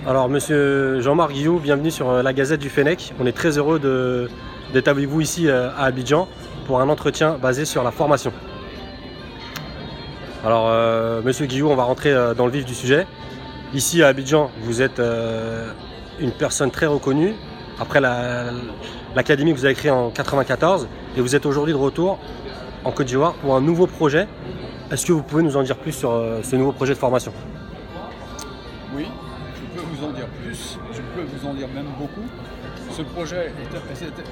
Alors, monsieur Jean-Marc Guillou, bienvenue sur la Gazette du Fennec. On est très heureux d'être avec vous ici à Abidjan pour un entretien basé sur la formation. Alors, monsieur Guillou, on va rentrer dans le vif du sujet. Ici à Abidjan, vous êtes une personne très reconnue. Après l'académie que vous avez créée en 1994 et vous êtes aujourd'hui de retour en Côte d'Ivoire pour un nouveau projet. Est-ce que vous pouvez nous en dire plus sur ce nouveau projet de formation ? Oui, je peux vous en dire plus, je peux vous en dire même beaucoup. Ce projet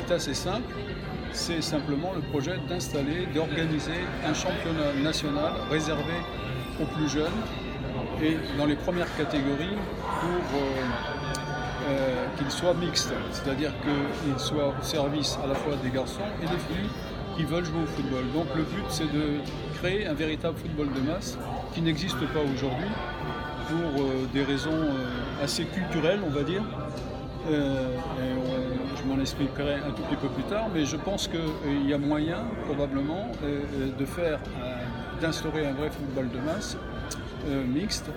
est assez simple, c'est simplement le projet d'installer, d'organiser un championnat national réservé aux plus jeunes et dans les premières catégories pour qu'il soit mixte, c'est-à-dire qu'il soit au service à la fois des garçons et des filles qui veulent jouer au football. Donc le but c'est de créer un véritable football de masse qui n'existe pas aujourd'hui pour des raisons assez culturelles, on va dire. Je m'en expliquerai un tout petit peu plus tard, mais je pense qu'il y a moyen probablement d'instaurer un vrai football de masse mixte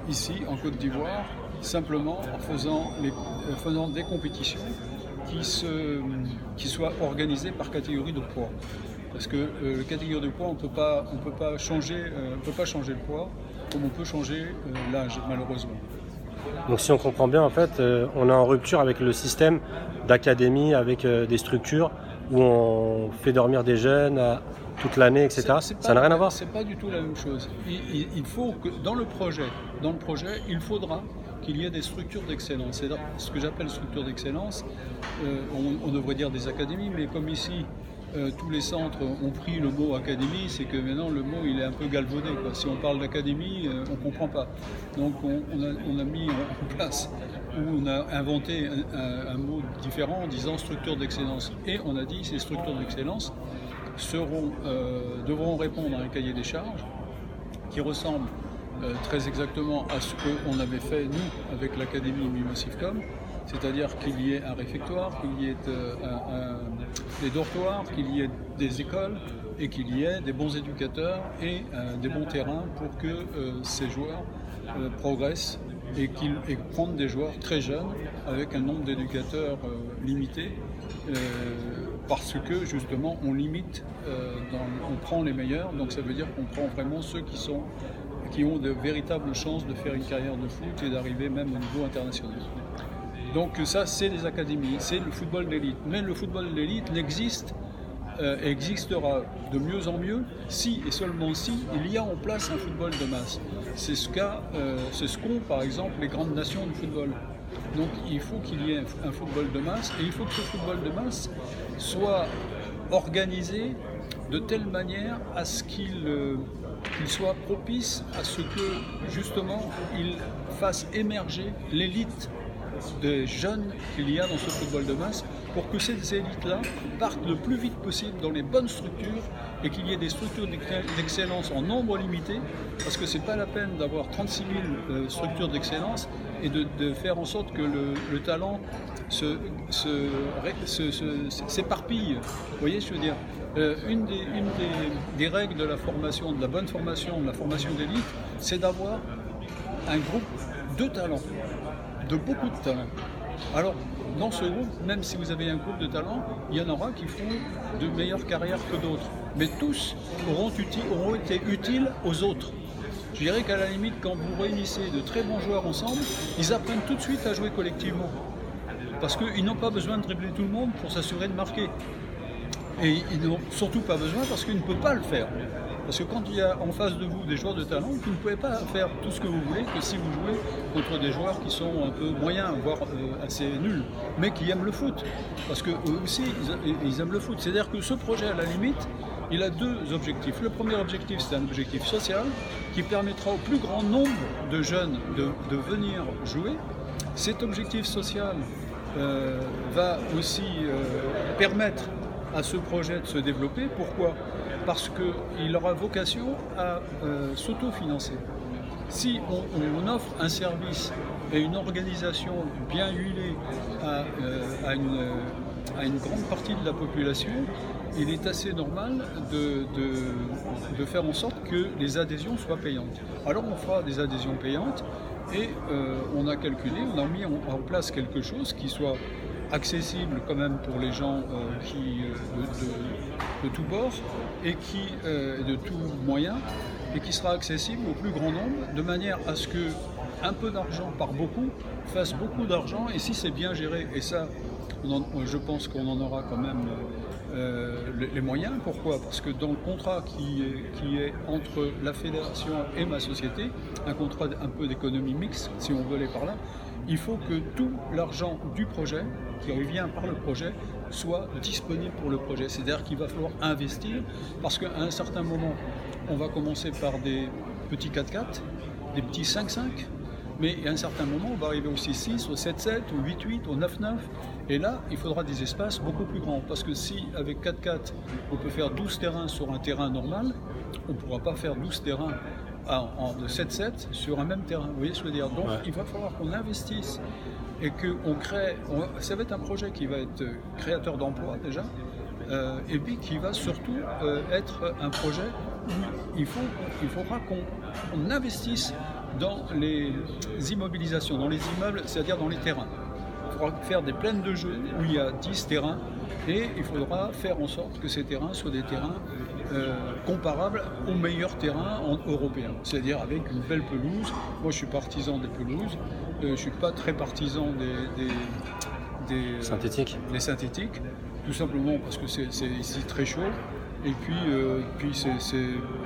ici en Côte d'Ivoire, simplement en faisant des compétitions qui soient organisées par catégorie de poids. Parce que la catégorie de poids, on peut pas changer le poids comme on peut changer l'âge, malheureusement. Donc si on comprend bien, en fait, on est en rupture avec le système d'académie, avec des structures où on fait dormir des jeunes toute l'année, etc. Ça n'a rien à voir ? C'est pas du tout la même chose. Il faut que dans le projet, il faudra qu'il y ait des structures d'excellence. C'est ce que j'appelle structures d'excellence. On devrait dire des académies, mais comme ici, tous les centres ont pris le mot académie, c'est que maintenant le mot il est un peu galvaudé, quoi. Si on parle d'académie, on ne comprend pas. Donc on a mis en place, ou on a inventé un mot différent en disant structure d'excellence. Et on a dit ces structures d'excellence devront répondre à un cahier des charges qui ressemble très exactement à ce qu'on avait fait nous avec l'académie Mimosifcom. C'est-à-dire qu'il y ait un réfectoire, qu'il y ait des dortoirs, qu'il y ait des écoles et qu'il y ait des bons éducateurs et des bons terrains pour que ces joueurs progressent et prendre des joueurs très jeunes avec un nombre d'éducateurs limité parce que justement on limite, on prend les meilleurs, donc ça veut dire qu'on prend vraiment ceux qui ont de véritables chances de faire une carrière de foot et d'arriver même au niveau international. Donc ça, c'est les académies, c'est le football d'élite. Mais le football d'élite existera de mieux en mieux si et seulement si il y a en place un football de masse. C'est ce qu'ont par exemple les grandes nations du football. Donc il faut qu'il y ait un football de masse et il faut que ce football de masse soit organisé de telle manière à ce qu'il soit propice à ce que justement il fasse émerger l'élite des jeunes qu'il y a dans ce football de masse pour que ces élites-là partent le plus vite possible dans les bonnes structures et qu'il y ait des structures d'excellence en nombre limité parce que c'est pas la peine d'avoir 36 000 structures d'excellence et de faire en sorte que le talent s'éparpille. Vous voyez ce que je veux dire ? Une des règles de la formation, de la bonne formation, de la formation d'élite, c'est d'avoir un groupe de talents. De beaucoup de talents. Alors, dans ce groupe, même si vous avez un groupe de talents, il y en aura qui feront de meilleures carrières que d'autres. Mais tous auront été utiles aux autres. Je dirais qu'à la limite, quand vous réunissez de très bons joueurs ensemble, ils apprennent tout de suite à jouer collectivement. Parce qu'ils n'ont pas besoin de dribbler tout le monde pour s'assurer de marquer. Et ils n'ont surtout pas besoin parce qu'ils ne peuvent pas le faire. Parce que quand il y a en face de vous des joueurs de talent, vous ne pouvez pas faire tout ce que vous voulez que si vous jouez contre des joueurs qui sont un peu moyens, voire assez nuls, mais qui aiment le foot. Parce qu'eux aussi, ils aiment le foot. C'est-à-dire que ce projet, à la limite, il a deux objectifs. Le premier objectif, c'est un objectif social qui permettra au plus grand nombre de jeunes de venir jouer. Cet objectif social va aussi permettre à ce projet de se développer. Pourquoi ? Parce qu'il aura vocation à s'autofinancer. Si on offre un service et une organisation bien huilée à une grande partie de la population, il est assez normal de faire en sorte que les adhésions soient payantes. Alors on fera des adhésions payantes Et on a calculé, on a mis en place quelque chose qui soit accessible quand même pour les gens de tous bords et de tous moyens, et qui sera accessible au plus grand nombre, de manière à ce que un peu d'argent par beaucoup fasse beaucoup d'argent, et si c'est bien géré, et ça, je pense qu'on en aura quand même les moyens. Pourquoi? Parce que dans le contrat qui est entre la fédération et ma société, un contrat un peu d'économie mixte, si on veut aller par là, il faut que tout l'argent du projet, qui revient par le projet, soit disponible pour le projet. C'est-à-dire qu'il va falloir investir, parce qu'à un certain moment, on va commencer par des petits 4x4, des petits 5x5, mais à un certain moment, on va arriver au 6x6, au 7x7, au 8x8, au 9x9, et là, il faudra des espaces beaucoup plus grands, parce que si, avec 4x4, on peut faire 12 terrains sur un terrain normal, on ne pourra pas faire 12 terrains de 7-7 sur un même terrain, vous voyez ce que je veux dire. Donc il va falloir qu'on investisse et qu'on crée, ça va être un projet qui va être créateur d'emplois déjà, et puis qui va surtout être un projet où il faudra qu'on investisse dans les immobilisations, dans les immeubles, c'est-à-dire dans les terrains. Il faudra faire des plaines de jeux où il y a 10 terrains, et il faudra faire en sorte que ces terrains soient des terrains comparables aux meilleurs terrains européens, c'est-à-dire avec une belle pelouse. Moi je suis partisan des pelouses, je ne suis pas très partisan des synthétiques, tout simplement parce que c'est ici très chaud. Et puis c'est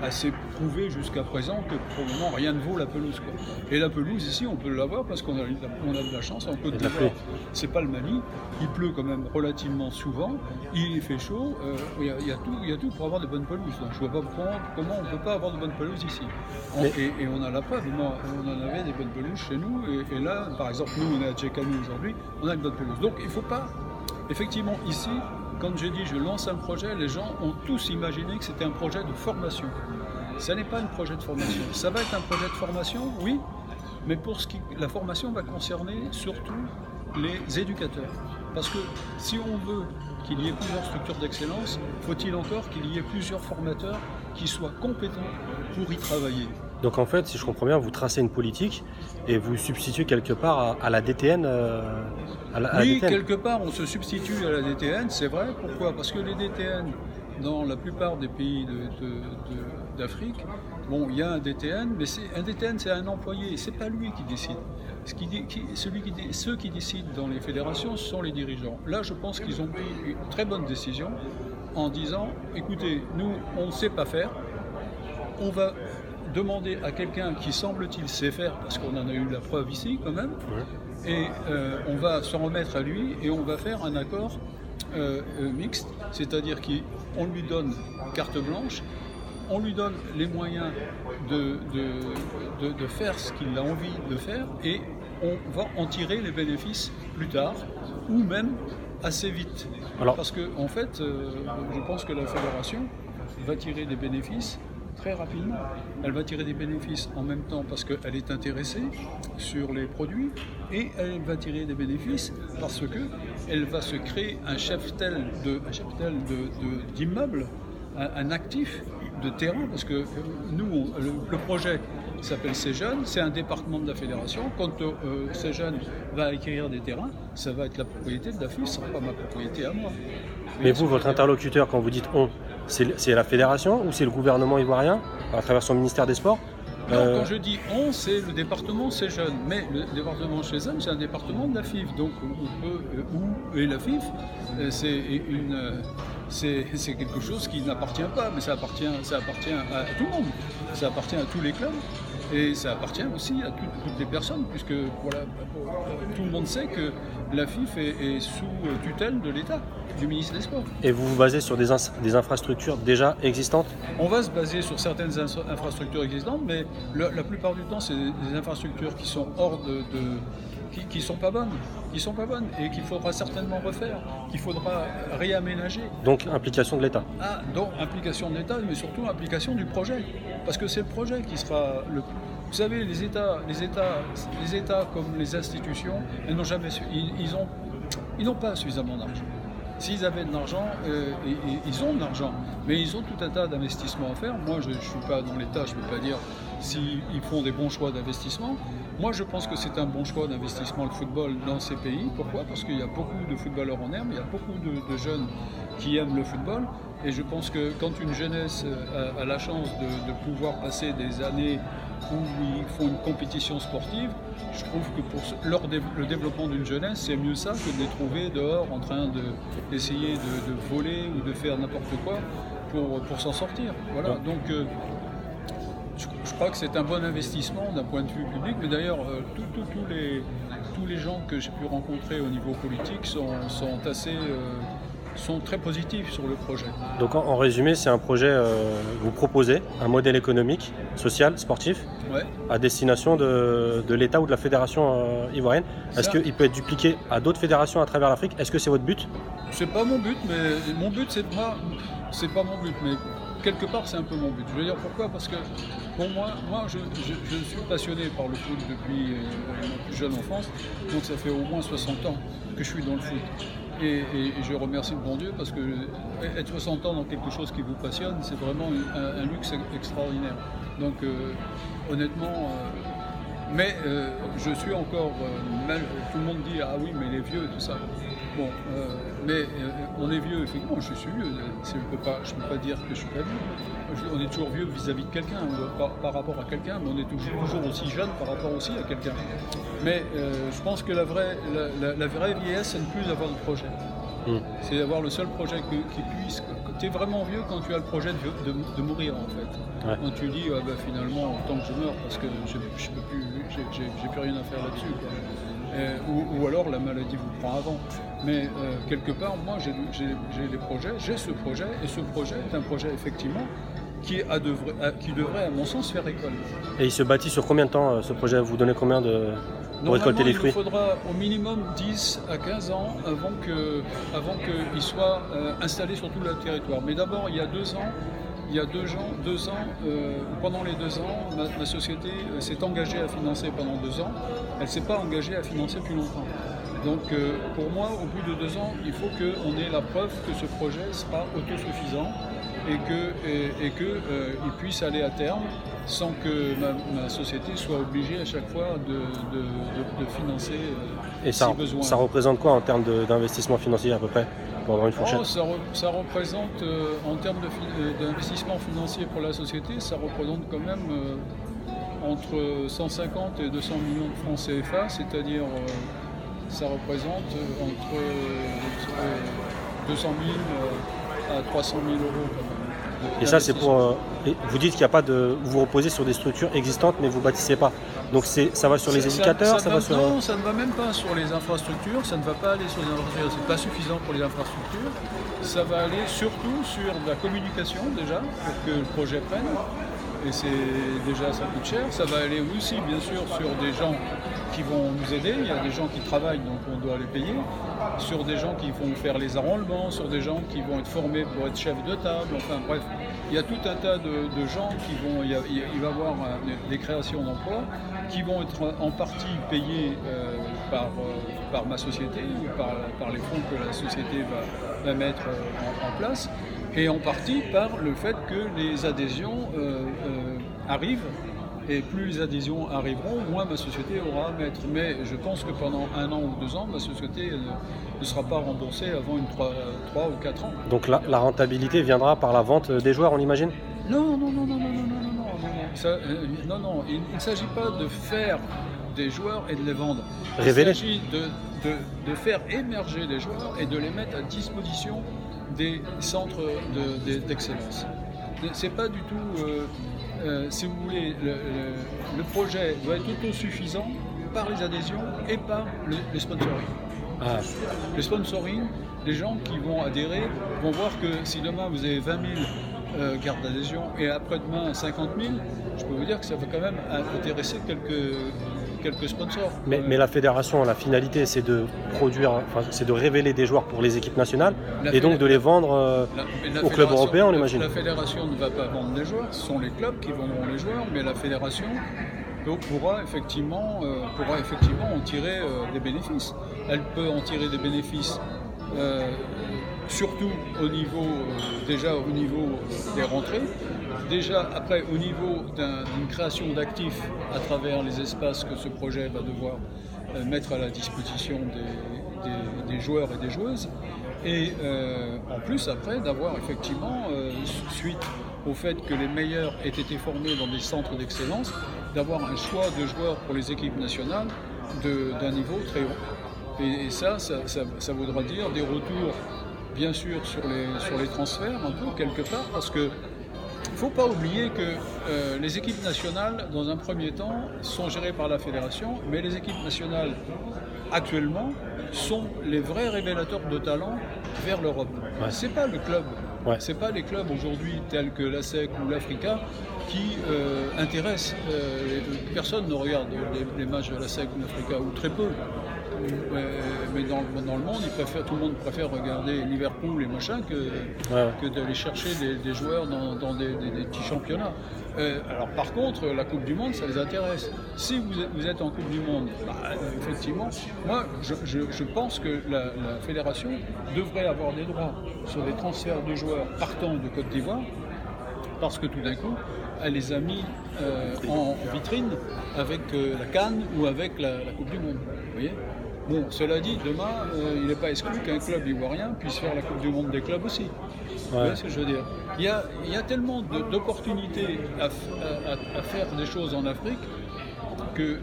assez prouvé jusqu'à présent que probablement rien ne vaut la pelouse, quoi. Et la pelouse ici, on peut l'avoir parce qu'on a de la chance en Côte d'Ivoire. C'est pas le Mali, il pleut quand même relativement souvent, il fait chaud, il y a tout pour avoir de bonnes pelouses. Donc je vois pas comment on peut pas avoir de bonnes pelouses ici. Et on a la preuve, on en avait des bonnes pelouses chez nous, et là, par exemple, nous on est à Tchékani aujourd'hui, on a une bonne pelouse. Donc il faut pas, effectivement ici, quand j'ai dit je lance un projet, les gens ont tous imaginé que c'était un projet de formation. Ça n'est pas un projet de formation. Ça va être un projet de formation, oui, mais la formation va concerner surtout les éducateurs. Parce que si on veut qu'il y ait plusieurs structures d'excellence, faut-il encore qu'il y ait plusieurs formateurs qui soient compétents pour y travailler. Donc en fait, si je comprends bien, vous tracez une politique et vous substituez quelque part à la DTN Oui, quelque part, on se substitue à la DTN, c'est vrai. Pourquoi? Parce que les DTN, dans la plupart des pays d'Afrique, bon, il y a un DTN, mais un DTN, c'est un employé, c'est pas lui qui décide. Ceux qui décident dans les fédérations, ce sont les dirigeants. Là, je pense qu'ils ont pris une très bonne décision en disant, écoutez, nous, on ne sait pas faire, on va demander à quelqu'un qui semble-t-il sait faire, parce qu'on en a eu la preuve ici quand même, et on va s'en remettre à lui et on va faire un accord mixte, c'est-à-dire qu'on lui donne carte blanche, on lui donne les moyens de faire ce qu'il a envie de faire, et on va en tirer les bénéfices plus tard, ou même assez vite. Parce que en fait, je pense que la fédération va tirer des bénéfices très rapidement. Elle va tirer des bénéfices en même temps parce qu'elle est intéressée sur les produits, et elle va tirer des bénéfices parce qu'elle va se créer un cheptel d'immeubles, un actif de terrain, parce que nous, le projet s'appelle CEJEUNE, c'est un département de la fédération. Quand CEJEUNE va acquérir des terrains, ça va être la propriété de la FIF, ce ne sera pas ma propriété à moi. Mais vous, votre interlocuteur, quand vous dites on, c'est la fédération ou c'est le gouvernement ivoirien à travers son ministère des Sports? Non, quand je dis on, c'est le département CEJEUNE. Mais le département CEJEUNE, c'est un département de la FIF. Donc on peut, et la FIF, c'est quelque chose qui n'appartient pas, mais ça appartient à tout le monde. Ça appartient à tous les clubs. Et ça appartient aussi à toutes les personnes, puisque voilà, tout le monde sait que la FIF est sous tutelle de l'État, du ministre des Sports. Et vous vous basez sur des infrastructures déjà existantes? On va se baser sur certaines infrastructures existantes, mais la plupart du temps, c'est des infrastructures qui sont hors qui sont pas bonnes, et qu'il faudra certainement refaire, qu'il faudra réaménager. Donc implication de l'État. Donc implication de l'État, mais surtout implication du projet, parce que c'est le projet qui sera le. Vous savez, les États comme les institutions, elles n'ont jamais ils n'ont pas suffisamment d'argent. S'ils avaient de l'argent, ils ont de l'argent, mais ils ont tout un tas d'investissements à faire. Moi, je ne suis pas dans l'État, je ne peux pas dire s'ils font des bons choix d'investissement. Moi, je pense que c'est un bon choix d'investissement le football dans ces pays. Pourquoi ? Parce qu'il y a beaucoup de footballeurs en herbe, il y a beaucoup de jeunes qui aiment le football. Et je pense que quand une jeunesse a la chance de pouvoir passer des années où ils font une compétition sportive, je trouve que pour le développement d'une jeunesse, c'est mieux ça que de les trouver dehors en train d'essayer de voler ou de faire n'importe quoi pour s'en sortir. Voilà. Donc, je crois que c'est un bon investissement d'un point de vue public, mais d'ailleurs, tous les gens que j'ai pu rencontrer au niveau politique sont très positifs sur le projet. Donc en résumé, c'est un projet, vous proposez un modèle économique, social, sportif, à destination de l'État ou de la fédération ivoirienne. Est-ce qu'il peut être dupliqué à d'autres fédérations à travers l'Afrique ? Est-ce que c'est votre but ? C'est pas mon but, mais mon but c'est pas mon but, mais quelque part c'est un peu mon but. Je veux dire pourquoi ? Parce que pour moi je suis passionné par le foot depuis ma plus jeune enfance, donc ça fait au moins 60 ans que je suis dans le foot. Et je remercie le bon Dieu parce que être 60 ans dans quelque chose qui vous passionne, c'est vraiment un luxe extraordinaire. Donc honnêtement, mais je suis encore mal. Tout le monde dit ah oui mais les vieux et tout ça. Bon, mais on est vieux effectivement. Je suis vieux. Je peux pas dire que je suis pas vieux. On est toujours vieux vis-à-vis de quelqu'un, par rapport à quelqu'un, mais on est toujours aussi jeune par rapport aussi à quelqu'un. Mais je pense que la vraie vieillesse, c'est de ne plus avoir de projet. C'est d'avoir le seul projet qui puisse. Tu es vraiment vieux quand tu as le projet de mourir en fait. Ouais. Quand tu dis finalement tant que je meurs parce que je peux plus, j'ai plus rien à faire là-dessus. Ou alors la maladie vous prend avant. Mais quelque part, moi j'ai des projets, j'ai ce projet, et ce projet est un projet effectivement qui devrait à mon sens faire école. Et il se bâtit sur combien de temps ce projet ? Vous donnez combien pour récolter les fruits ? Il faudra au minimum 10 à 15 ans avant qu'il soit installé sur tout le territoire. Mais d'abord, il y a 2 ans, pendant les 2 ans, ma société s'est engagée à financer pendant 2 ans. Elle ne s'est pas engagée à financer plus longtemps. Donc pour moi, au bout de 2 ans, il faut qu'on ait la preuve que ce projet sera autosuffisant et qu'il puisse aller à terme sans que ma société soit obligée à chaque fois de financer si besoin. Ça représente quoi en termes d'investissement financier à peu près pour avoir une fourchette ? Ça représente, en termes d'investissement financier pour la société, ça représente quand même entre 150 et 200 millions de francs CFA, c'est-à-dire ça représente entre 200 000 à 300 000 euros quand même. Et ça, c'est pour. Vous dites qu'il n'y a pas de. Vous reposez sur des structures existantes, mais vous ne bâtissez pas. Donc ça va sur les éducateurs, Non, ça ne va même pas sur les infrastructures. Ça ne va pas aller sur les infrastructures. C'est pas suffisant pour les infrastructures. Ça va aller surtout sur la communication déjà pour que le projet prenne. Et ça coûte cher. Ça va aller aussi, bien sûr, sur des gens qui vont nous aider. Il y a des gens qui travaillent, donc on doit les payer. Sur des gens qui vont faire les enrôlements, sur des gens qui vont être formés pour être chefs de table. Enfin bref, il y a tout un tas de gens qui vont. Il va y avoir des créations d'emplois qui vont être en partie payés par ma société ou par les fonds que la société va mettre en place. Et en partie par le fait que les adhésions arrivent, et plus les adhésions arriveront, moins ma société aura à mettre. Mais je pense que pendant 1 an ou 2 ans, ma société ne sera pas remboursée avant 3 ou 4 ans. Donc la rentabilité viendra par la vente des joueurs, on imagine ? Non. Il ne s'agit pas de faire des joueurs et de les vendre. Révéler. Il s'agit de faire émerger les joueurs et de les mettre à disposition des centres d'excellence. C'est pas du tout, si vous voulez, le projet doit être autosuffisant par les adhésions et par le sponsoring. Le sponsoring, les gens qui vont adhérer vont voir que si demain vous avez 20 000 cartes d'adhésion et après-demain 50 000, je peux vous dire que ça va quand même intéresser quelques sponsors. Mais la fédération, la finalité, c'est de c'est de révéler des joueurs pour les équipes nationales et donc de les vendre aux clubs européens, on imagine. La fédération ne va pas vendre les joueurs, ce sont les clubs qui vendront les joueurs, mais la fédération pourra effectivement en tirer des bénéfices. Elle peut en tirer des bénéfices surtout au niveau des rentrées, déjà, après, au niveau d'une création d'actifs à travers les espaces que ce projet va devoir mettre à la disposition des joueurs et des joueuses, et en plus, après, d'avoir effectivement, suite au fait que les meilleurs aient été formés dans des centres d'excellence, d'avoir un choix de joueurs pour les équipes nationales d'un niveau très haut. Et ça voudra dire des retours, bien sûr, sur les transferts, un peu, quelque part, parce que il ne faut pas oublier que les équipes nationales, dans un premier temps, sont gérées par la fédération, mais les équipes nationales, actuellement, sont les vrais révélateurs de talent vers l'Europe. Ouais. Ce n'est pas le club, ce n'est pas les clubs aujourd'hui tels que l'ASEC ou l'Africa qui intéressent. Personne ne regarde les matchs de l'ASEC ou l'Africa, ou très peu. Mais dans le monde, tout le monde préfère regarder Liverpool et machin que d'aller chercher des joueurs dans des petits championnats. Alors par contre, la Coupe du Monde, ça les intéresse. Si vous êtes en Coupe du Monde, effectivement, moi je pense que la fédération devrait avoir des droits sur des transferts de joueurs partant de Côte d'Ivoire, parce que tout d'un coup, elle les a mis en vitrine avec la CAN ou avec la Coupe du Monde. Vous voyez ? Bon, cela dit, demain, il n'est pas exclu qu'un club ivoirien puisse faire la Coupe du Monde des clubs aussi. Ouais. Vous voyez ce que je veux dire ? Il y a tellement d'opportunités à faire des choses en Afrique que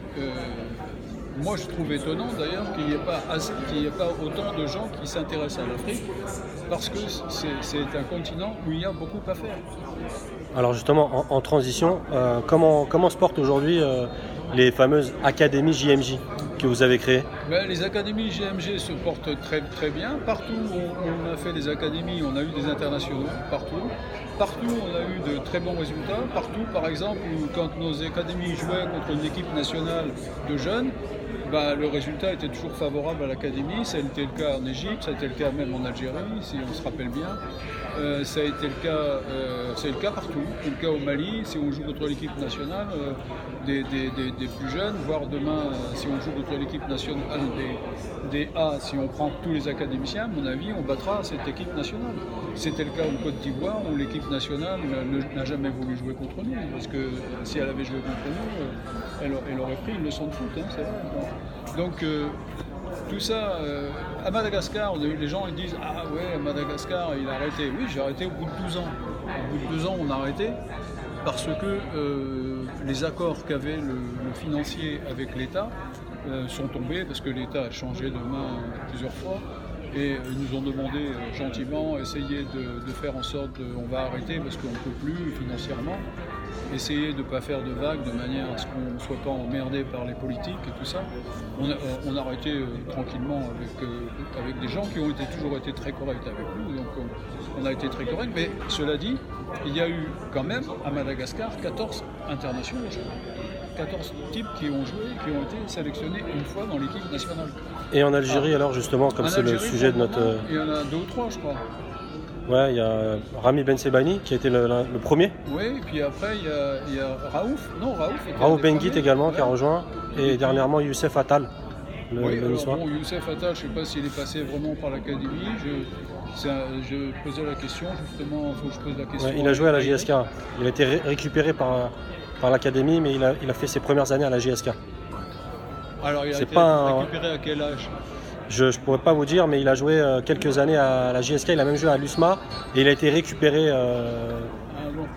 moi je trouve étonnant d'ailleurs qu'il n'y ait pas autant de gens qui s'intéressent à l'Afrique, parce que c'est un continent où il y a beaucoup à faire. Alors justement, en transition, comment se portent aujourd'hui les fameuses académies JMJ que vous avez créées? Les académies JMJ se portent très, très bien. Partout où on a fait des académies, on a eu des internationaux, partout. Partout, on a eu de très bons résultats. Partout, par exemple, quand nos académies jouaient contre une équipe nationale de jeunes, le résultat était toujours favorable à l'académie. Ça a été le cas en Égypte, ça a été le cas même en Algérie, si on se rappelle bien. Ça a été c'est le cas partout. C'est le cas au Mali, si on joue contre l'équipe nationale des plus jeunes, voire demain, si on joue contre l'équipe nationale des A, si on prend tous les académiciens, à mon avis, on battra cette équipe nationale. C'était le cas en Côte d'Ivoire, où l'équipe nationale n'a jamais voulu jouer contre nous, parce que si elle avait joué contre nous, elle aurait pris une leçon de foot, c'est vrai. Donc, tout ça, à Madagascar, les gens ils disent « Ah ouais, à Madagascar, il a arrêté ». Oui, j'ai arrêté au bout de 12 ans. Au bout de 2 ans, on a arrêté parce que les accords qu'avait le financier avec l'État sont tombés, parce que l'État a changé de main plusieurs fois. Et ils nous ont demandé gentiment, essayer de faire en sorte on va arrêter parce qu'on ne peut plus financièrement, essayer de ne pas faire de vagues de manière à ce qu'on ne soit pas emmerdé par les politiques et tout ça. On a arrêté tranquillement avec des gens qui ont toujours été très corrects avec nous, donc on a été très corrects. Mais cela dit, il y a eu quand même à Madagascar 14 internationaux. 14 types qui ont joué, qui ont été sélectionnés une fois dans l'équipe nationale. Et en Algérie, alors justement, comme c'est le sujet de notre... Il y en a 2 ou 3, je crois. Ouais, il y a Rami Bensebani qui a été le premier. Oui, et puis après il y a Raouf. Non, Raouf Benguit également, qui a rejoint. Et dernièrement Youssef Attal, le Niçois. Bon, Youssef Attal, je ne sais pas s'il est passé vraiment par l'académie. Je posais la question, justement, il faut que je pose la question. Ouais, il a joué à la JSK. Il a été récupéré par l'académie, mais il a fait ses premières années à la JSK. Alors il a été récupéré à quel âge? Je ne pourrais pas vous dire, mais il a joué quelques années à la JSK, il a même joué à l'USMA, et il a été récupéré,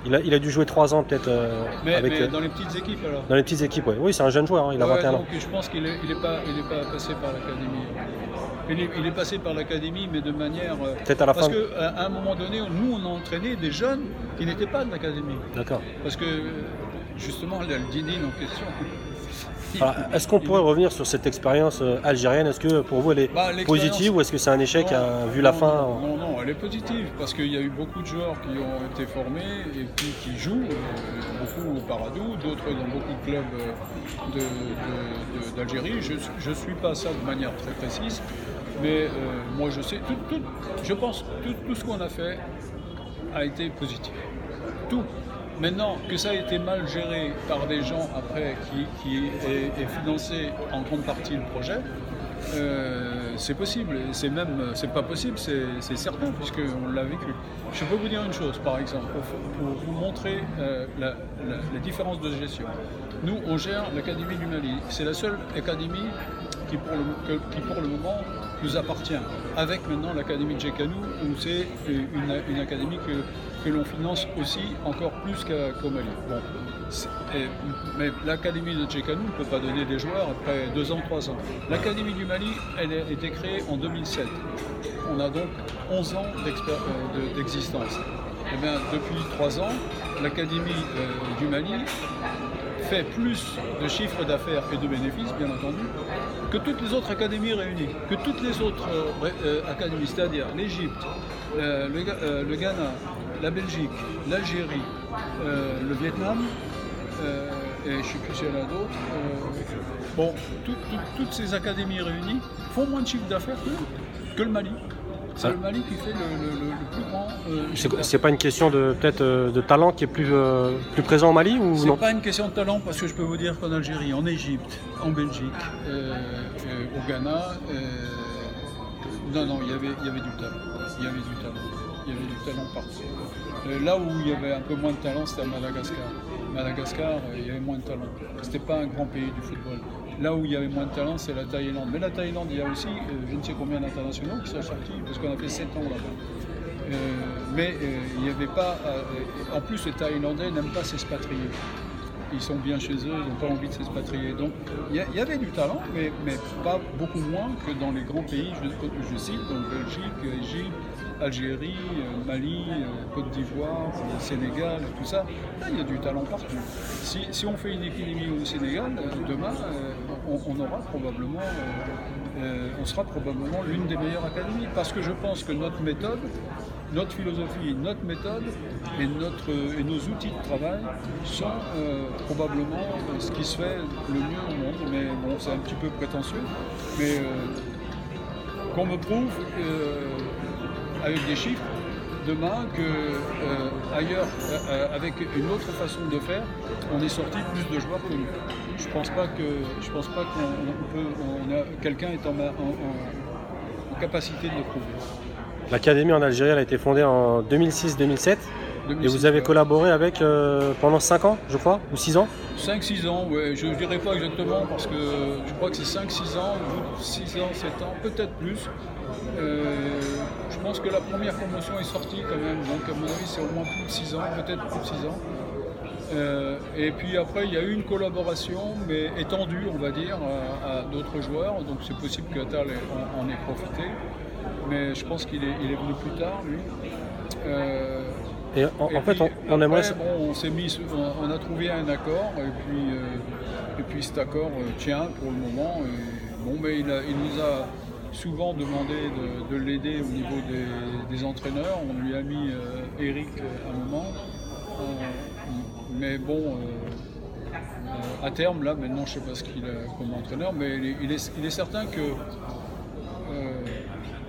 il a dû jouer 3 ans peut-être. Mais dans les petites équipes alors? Dans les petites équipes, oui. Oui, c'est un jeune joueur, il a 21 ans. Je pense qu'il n'est pas passé par l'académie. Il est passé par l'académie, mais de manière... Peut-être à la fin. Parce qu'à un moment donné, nous on a entraîné des jeunes qui n'étaient pas de l'académie. D'accord. Parce que justement, il y a le Didine en question. Alors, est-ce qu'on pourrait revenir sur cette expérience algérienne? Est-ce que pour vous elle est positive ou est-ce que c'est un échec vu la fin? Non, elle est positive parce qu'il y a eu beaucoup de joueurs qui ont été formés et puis qui jouent, beaucoup au Paradou, d'autres dans beaucoup de clubs d'Algérie. Je ne suis pas ça de manière très précise, mais moi je sais, je pense que tout ce qu'on a fait a été positif. Tout. Maintenant, que ça a été mal géré par des gens après qui est financé en grande partie le projet, c'est possible. C'est pas possible, c'est certain, puisqu'on l'a vécu. Je peux vous dire une chose, par exemple, pour vous montrer la différence de gestion. Nous, on gère l'Académie du Mali. C'est la seule académie qui, pour le moment, nous appartient. Avec maintenant l'Académie de Djekanou, où c'est une académie que l'on finance aussi encore plus qu'au Mali. Bon, mais l'Académie de Djekanou ne peut pas donner des joueurs après 2 ans, 3 ans. L'Académie du Mali, elle a été créée en 2007. On a donc 11 ans d'existence. Et bien, depuis 3 ans, l'Académie du Mali fait plus de chiffres d'affaires et de bénéfices, bien entendu, que toutes les autres académies réunies, que toutes les autres académies, c'est-à-dire l'Égypte, le Ghana, la Belgique, l'Algérie, le Vietnam, et je ne sais plus s'il y en a d'autres. Bon, toutes ces académies réunies font moins de chiffre d'affaires que le Mali. C'est le Mali qui fait le plus grand. C'est pas une question peut-être de talent qui est plus présent au Mali ou non? C'est pas une question de talent, parce que je peux vous dire qu'en Algérie, en Égypte, en Belgique, au Ghana, non, il y avait du talent. Il y avait du talent partout. Là où il y avait un peu moins de talent, c'était à Madagascar. Madagascar, il y avait moins de talent. C'était pas un grand pays du football. Là où il y avait moins de talent, c'est la Thaïlande. Mais la Thaïlande, il y a aussi je ne sais combien d'internationaux qui sont sortis, parce qu'on a fait 7 ans là-bas. Mais il n'y avait pas... en plus, les Thaïlandais n'aiment pas s'expatrier. Ils sont bien chez eux, ils n'ont pas envie de s'expatrier. Donc, il y avait du talent, mais pas beaucoup moins que dans les grands pays, je cite, donc Belgique, Égypte, Algérie, Mali, Côte d'Ivoire, Sénégal, tout ça. Là, il y a du talent partout. Si on fait une épidémie au Sénégal, demain, on aura probablement, on sera probablement l'une des meilleures académies. Parce que je pense que notre méthode, notre philosophie, notre méthode et nos outils de travail sont probablement ce qui se fait le mieux au monde. Mais bon, c'est un petit peu prétentieux. Mais qu'on me prouve avec des chiffres demain que ailleurs, avec une autre façon de faire, on est sorti plus de joueurs que nous. Je pense pas quelqu'un est en capacité de le prouver. L'académie en Algérie, elle a été fondée en 2006-2007 et vous avez collaboré avec pendant 5 ans, je crois, ou 6 ans? 5-6 ans, ouais. Je ne dirais pas exactement parce que je crois que c'est 5-6 ans, 6 ans, 7 ans, peut-être plus. Je pense que la première promotion est sortie quand même, donc à mon avis c'est au moins plus de 6 ans, peut-être plus de 6 ans. Et puis après il y a eu une collaboration, mais étendue on va dire, à d'autres joueurs, donc c'est possible que Attal en ait profité, mais je pense qu'il est venu plus tard lui. Et en fait on aimerait... Bon, on a trouvé un accord, et puis cet accord tient pour le moment. Bon, mais il nous a souvent demandé de l'aider au niveau des entraîneurs. On lui a mis Eric à un moment. Mais bon, à terme, là, maintenant, je ne sais pas ce qu'il a comme entraîneur, mais il est certain que...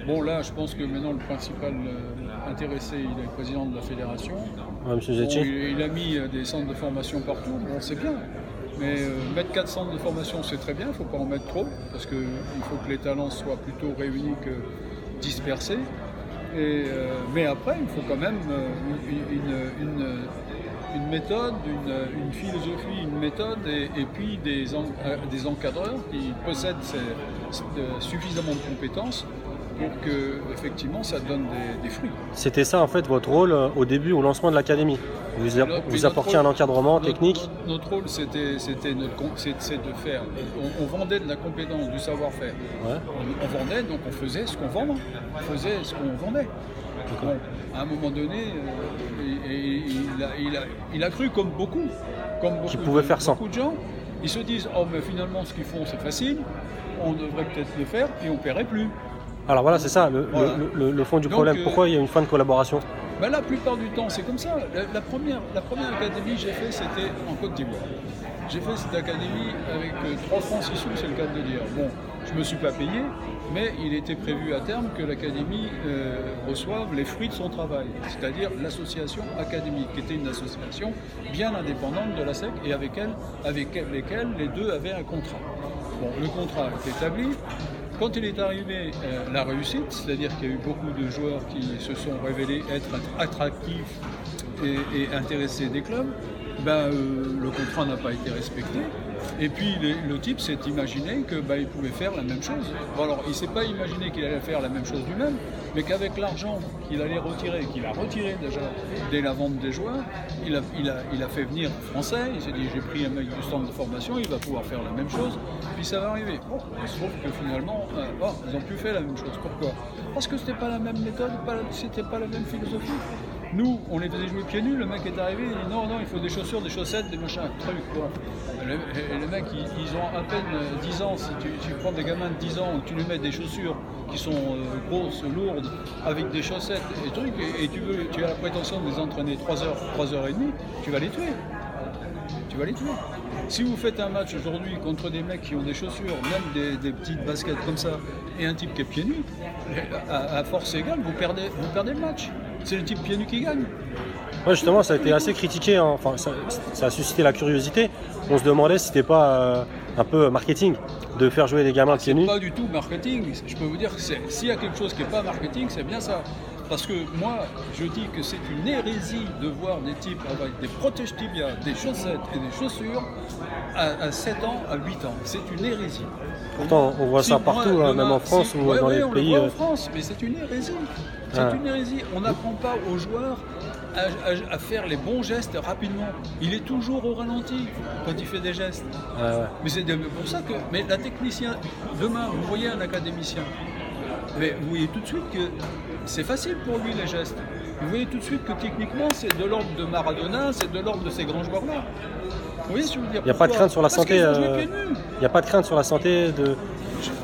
bon, là, je pense que maintenant, le principal intéressé, il est le président de la fédération. Ouais, M. Bon, il a mis des centres de formation partout, bon, c'est bien. Mais mettre 4 centres de formation, c'est très bien, il ne faut pas en mettre trop, parce qu'il faut que les talents soient plutôt réunis que dispersés. Mais après, il faut quand même une méthode, une philosophie, une méthode, et puis des encadreurs qui possèdent suffisamment de compétences pour que effectivement ça donne des fruits. C'était ça en fait votre rôle au début, au lancement de l'académie. Vous apportiez un encadrement technique. Notre rôle c'était de faire. On vendait de la compétence, du savoir-faire. Ouais. On vendait, donc on faisait ce qu'on vendait. On faisait ce qu'on vendait. Bon, à un moment donné, il a cru comme beaucoup de gens. Ils se disent oh mais finalement ce qu'ils font c'est facile, on devrait peut-être le faire et on ne paierait plus. Alors voilà, c'est ça le fond du problème. Pourquoi il y a une fin de collaboration? La plupart du temps, c'est comme ça. La première académie que j'ai fait, c'était en Côte d'Ivoire. j'ai fait cette académie avec 3 francs 6 sous, c'est le cas de le dire. Bon, je ne me suis pas payé, mais il était prévu à terme que l'académie reçoive les fruits de son travail, c'est-à-dire l'association académique, qui était une association bien indépendante de la SEC et avec lesquelles les deux avaient un contrat. Bon, le contrat est établi. Quand il est arrivé la réussite, c'est-à-dire qu'il y a eu beaucoup de joueurs qui se sont révélés être attractifs et intéressés des clubs, le contrat n'a pas été respecté. Et puis le type s'est imaginé qu'il pouvait faire la même chose. Bon, alors il ne s'est pas imaginé qu'il allait faire la même chose lui-même, mais qu'avec l'argent qu'il allait retirer, qu'il a retiré déjà dès la vente des joueurs, il a fait venir Français, il s'est dit j'ai pris un mec du centre de formation, il va pouvoir faire la même chose, puis ça va arriver. Bon, il se trouve que finalement, ils n'ont plus fait la même chose. Pourquoi? Parce que c'était pas la même méthode, c'était pas la même philosophie. Nous, on les faisait jouer pieds nus, le mec est arrivé, il dit non, il faut des chaussures, des chaussettes, des machins, trucs, quoi. Les mecs, ils ont à peine 10 ans, si tu prends des gamins de 10 ans, tu lui mets des chaussures qui sont grosses, lourdes, avec des chaussettes et trucs, et tu as la prétention de les entraîner 3 heures, 3h30, tu vas les tuer. Tu vas les tuer. Si vous faites un match aujourd'hui contre des mecs qui ont des chaussures, même des petites baskets comme ça, et un type qui est pieds nus, à force égale, vous perdez le match. C'est le type pieds nus qui gagne. Ouais, justement, ça a été assez critiqué, hein. Enfin, ça a suscité la curiosité. On se demandait si c'était pas un peu marketing de faire jouer des gamins pieds nus. C'est pas du tout marketing. Je peux vous dire que s'il y a quelque chose qui n'est pas marketing, c'est bien ça. Parce que moi, je dis que c'est une hérésie de voir des types avec des protège-tibias, des chaussettes et des chaussures à 7 ans, à 8 ans. C'est une hérésie. Pourtant, on voit ça partout, même en France ou dans les pays. On le voit en France, mais c'est une hérésie. C'est une hérésie. On n'apprend pas aux joueurs à faire les bons gestes rapidement. Il est toujours au ralenti quand il fait des gestes. Mais c'est pour ça que la technicien, demain, vous voyez un académicien, mais vous voyez tout de suite que c'est facile pour lui les gestes. Vous voyez tout de suite que techniquement c'est de l'ordre de Maradona, c'est de l'ordre de ces grands joueurs-là. Vous voyez ce que je veux dire? Il n'y a pas de crainte sur la santé. Il n'y a pas de crainte sur la santé de.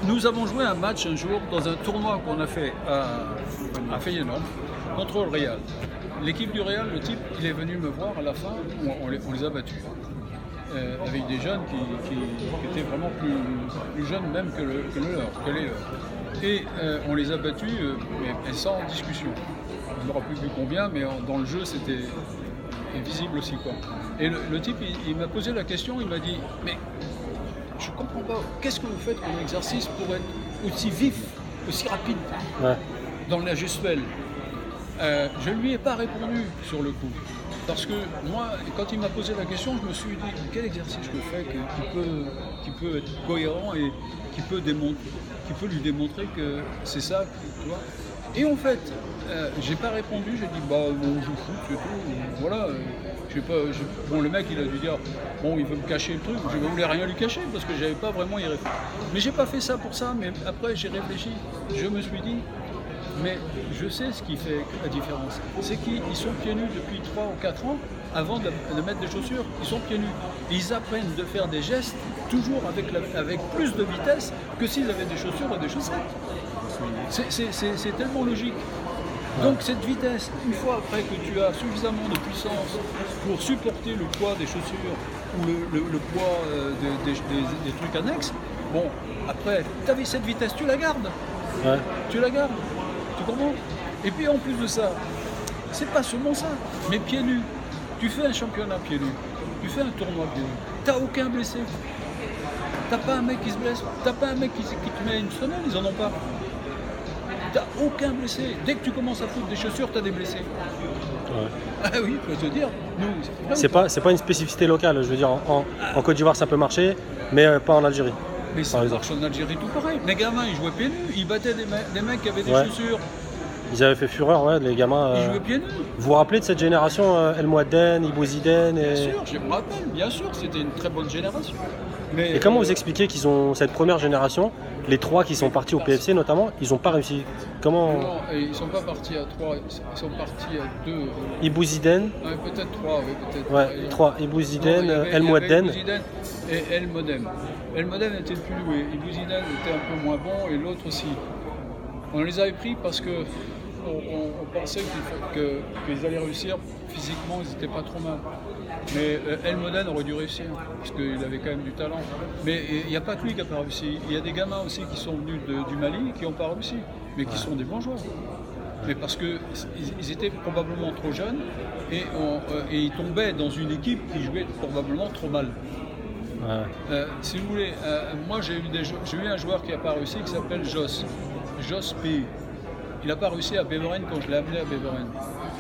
Nous avons joué un match un jour dans un tournoi qu'on a fait à Feyenoord contre le Real. L'équipe du Real, le type, il est venu me voir à la fin, on les a battus. Avec des jeunes qui étaient vraiment plus jeunes même que les leurs. Et on les a battus, mais sans discussion. Je ne me rappelle plus combien, mais dans le jeu, c'était visible aussi, quoi. Et le type, il m'a posé la question, il m'a dit « Mais je ne comprends pas, qu'est-ce que vous faites comme exercice pour être aussi vif, aussi rapide dans la gestuelle ?» Je ne lui ai pas répondu sur le coup. Parce que moi, quand il m'a posé la question, je me suis dit quel exercice je fais qui peut être cohérent et qui peut lui démontrer que c'est ça, tu vois. Et en fait, j'ai pas répondu, j'ai dit on joue foot, c'est tout, voilà. Bon, le mec il a dû dire il veut me cacher le truc, je ne voulais rien lui cacher parce que j'avais pas vraiment y réfléchir. Mais j'ai pas fait ça pour ça, mais après j'ai réfléchi, je me suis dit mais je sais ce qui fait la différence. C'est qu'ils sont pieds nus depuis 3 ou 4 ans avant de mettre des chaussures. Ils sont pieds nus. Et ils apprennent de faire des gestes toujours avec plus de vitesse que s'ils avaient des chaussures et des chaussettes. C'est tellement logique. Donc cette vitesse, une fois après que tu as suffisamment de puissance pour supporter le poids des chaussures ou le poids des trucs annexes, bon, après, tu avais cette vitesse, tu la gardes. Tu la gardes. Tu comprends? Et puis en plus de ça, c'est pas seulement ça, mais pieds nus. Tu fais un championnat pieds nus, tu fais un tournoi pieds nus, t'as aucun blessé. T'as pas un mec qui se blesse, t'as pas un mec qui te met une semaine, ils en ont pas. T'as aucun blessé. Dès que tu commences à foutre des chaussures, t'as des blessés. Ah oui, je peux te dire. C'est pas une spécificité locale, je veux dire, en Côte d'Ivoire ça peut marcher, mais pas en Algérie. Mais ça marche en Algérie tout pareil. Les gamins, ils jouaient pieds nus, ils battaient des mecs qui avaient des chaussures. Ils avaient fait fureur, les gamins. Ils jouaient pieds nus. Vous vous rappelez de cette génération, El Mouadden, Ibou Ziden Bien sûr, je me rappelle, bien sûr, c'était une très bonne génération. Et comment vous expliquez qu'ils ont cette première génération, les 3 qui sont partis au PFC notamment, ils n'ont pas réussi? Comment? Non, ils ne sont pas partis à 3, ils sont partis à 2. Ibou Ziden. Peut-être 3, oui, peut-être. Ouais, 3. Ibou Ziden, El Mouadden. Et El Modem. El Modem était le plus doué. Ibou Ziden était un peu moins bon et l'autre aussi. On les avait pris parce que on pensait qu'ils allaient réussir physiquement, ils n'étaient pas trop mal. Mais Elmoden aurait dû réussir, parce qu'il avait quand même du talent. Mais il n'y a pas que lui qui n'a pas réussi. Il y a des gamins aussi qui sont venus du Mali qui n'ont pas réussi, mais qui sont des bons joueurs. Mais parce qu'ils étaient probablement trop jeunes et ils tombaient dans une équipe qui jouait probablement trop mal. Si vous voulez, moi j'ai eu un joueur qui n'a pas réussi qui s'appelle Jos P. Il n'a pas réussi à Beveren quand je l'ai amené à Beveren.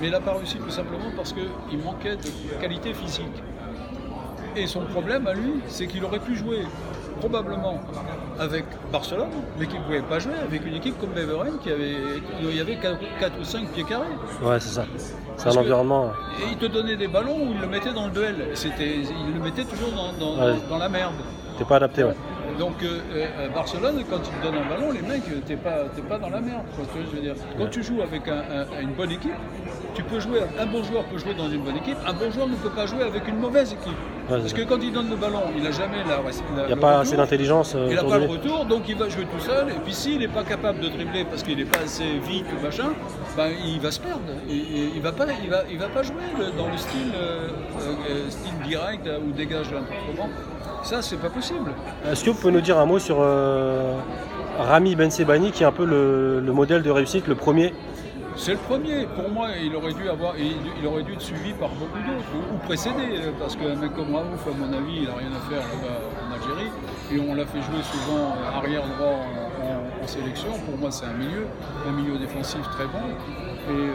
Mais il n'a pas réussi tout simplement parce qu'il manquait de qualité physique. Et son problème à lui, c'est qu'il aurait pu jouer probablement avec Barcelone, mais qu'il ne pouvait pas jouer avec une équipe comme Beveren où il y avait 4 ou 5 pieds carrés. Ouais, c'est ça. C'est un environnement. Et il te donnait des ballons où il le mettait dans le duel. Il le mettait toujours dans la merde. T'es pas adapté, ouais. Donc Barcelone, quand il te donne un ballon, les mecs, t'es pas dans la merde. Quoi, je veux dire. Quand tu joues avec une bonne équipe, tu peux jouer. Un bon joueur peut jouer dans une bonne équipe. Un bon joueur ne peut pas jouer avec une mauvaise équipe. Ouais, parce que quand il donne le ballon, il n'a jamais il n'y a pas assez d'intelligence. Il n'a pas le retour, donc il va jouer tout seul. Et puis s'il n'est pas capable de dribbler parce qu'il n'est pas assez vite ou machin, ben, il va se perdre. Il va pas jouer dans le style direct ou dégage de l'important. Ça, c'est pas possible. Est-ce que vous pouvez nous dire un mot sur Rami Bensebaini, qui est un peu le modèle de réussite, le premier? C'est le premier. Pour moi, il aurait dû être suivi par beaucoup d'autres, ou précédé, parce qu'un mec comme Raouf, à mon avis, il n'a rien à faire là-bas en Algérie, et on l'a fait jouer souvent arrière droit en sélection. Pour moi, c'est un milieu défensif très bon, et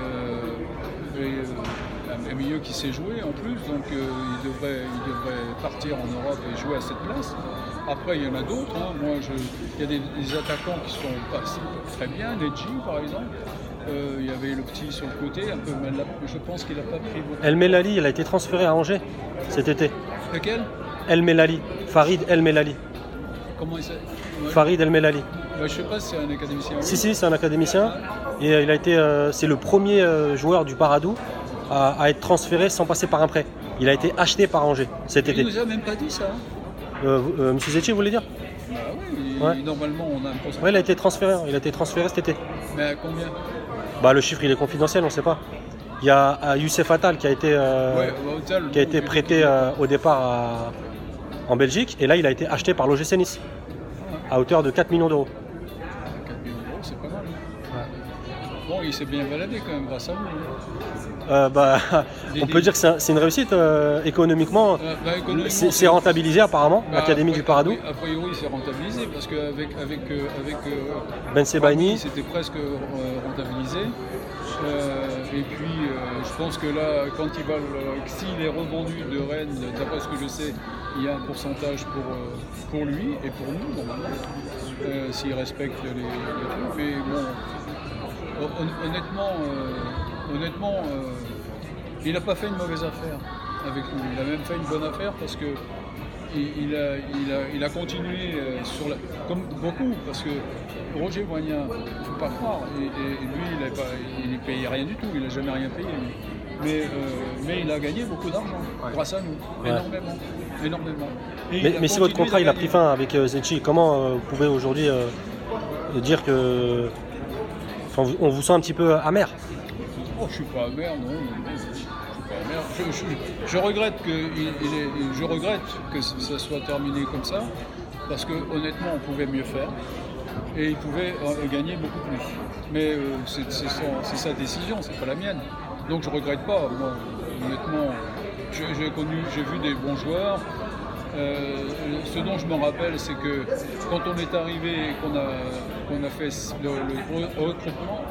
un milieu qui sait jouer en plus, donc il devrait partir en Europe et jouer à cette place. Après, il y en a d'autres. Hein. Moi, il y a des attaquants qui sont pas très bien, Nedji par exemple. Il y avait le petit sur le côté, un peu mal. Je pense qu'il n'a pas pris beaucoup. El Melali, il a été transféré à Angers cet été. Lequel? El Melali, Farid El Melali. Comment il s'appelle? Ouais. Farid El Melali. Je ne sais pas si c'est un académicien. Si, c'est un académicien. Et il a été, c'est le premier joueur du Paradou à être transféré sans passer par un prêt. Il a été acheté par Angers cet été. Il ne nous a même pas dit ça. Monsieur Zetchi, vous voulez dire? Oui, normalement on a un procès. Oui, il a été transféré cet été. Mais à combien? Le chiffre il est confidentiel, on ne sait pas. Il y a Youssef Attal qui a été prêté au départ en Belgique, et là il a été acheté par l'OGC Nice à hauteur de 4 millions d'euros. 4 millions d'euros, c'est pas mal. Bon, il s'est bien baladé quand même grâce à vous. On peut dire que c'est une réussite économiquement. C'est rentabilisé apparemment, l'Académie du Paradou. A priori, c'est rentabilisé parce qu'avec Bensebaini, c'était presque rentabilisé. Et puis, je pense que là, quand s'il est revendu de Rennes, d'après ce que je sais, il y a un pourcentage pour lui et pour nous, normalement, s'il respecte les trucs. Mais bon, honnêtement, il n'a pas fait une mauvaise affaire avec nous. Il a même fait une bonne affaire parce que il a continué comme beaucoup, parce que Roger Voignard, il ne faut pas croire, et lui, il ne payait rien du tout, il n'a jamais rien payé. Mais il a gagné beaucoup d'argent grâce à nous, énormément. Mais si votre contrat il a pris fin avec Zetchi, comment vous pouvez aujourd'hui dire que... on vous sent un petit peu amer? Oh, je suis pas amer, non. Je regrette que ça soit terminé comme ça, parce que honnêtement on pouvait mieux faire et il pouvait gagner beaucoup plus. Mais c'est sa décision, c'est pas la mienne. Donc je regrette pas. Moi, honnêtement, j'ai vu des bons joueurs. Ce dont je me rappelle, c'est que quand on est arrivé et qu'on a fait le recrutement,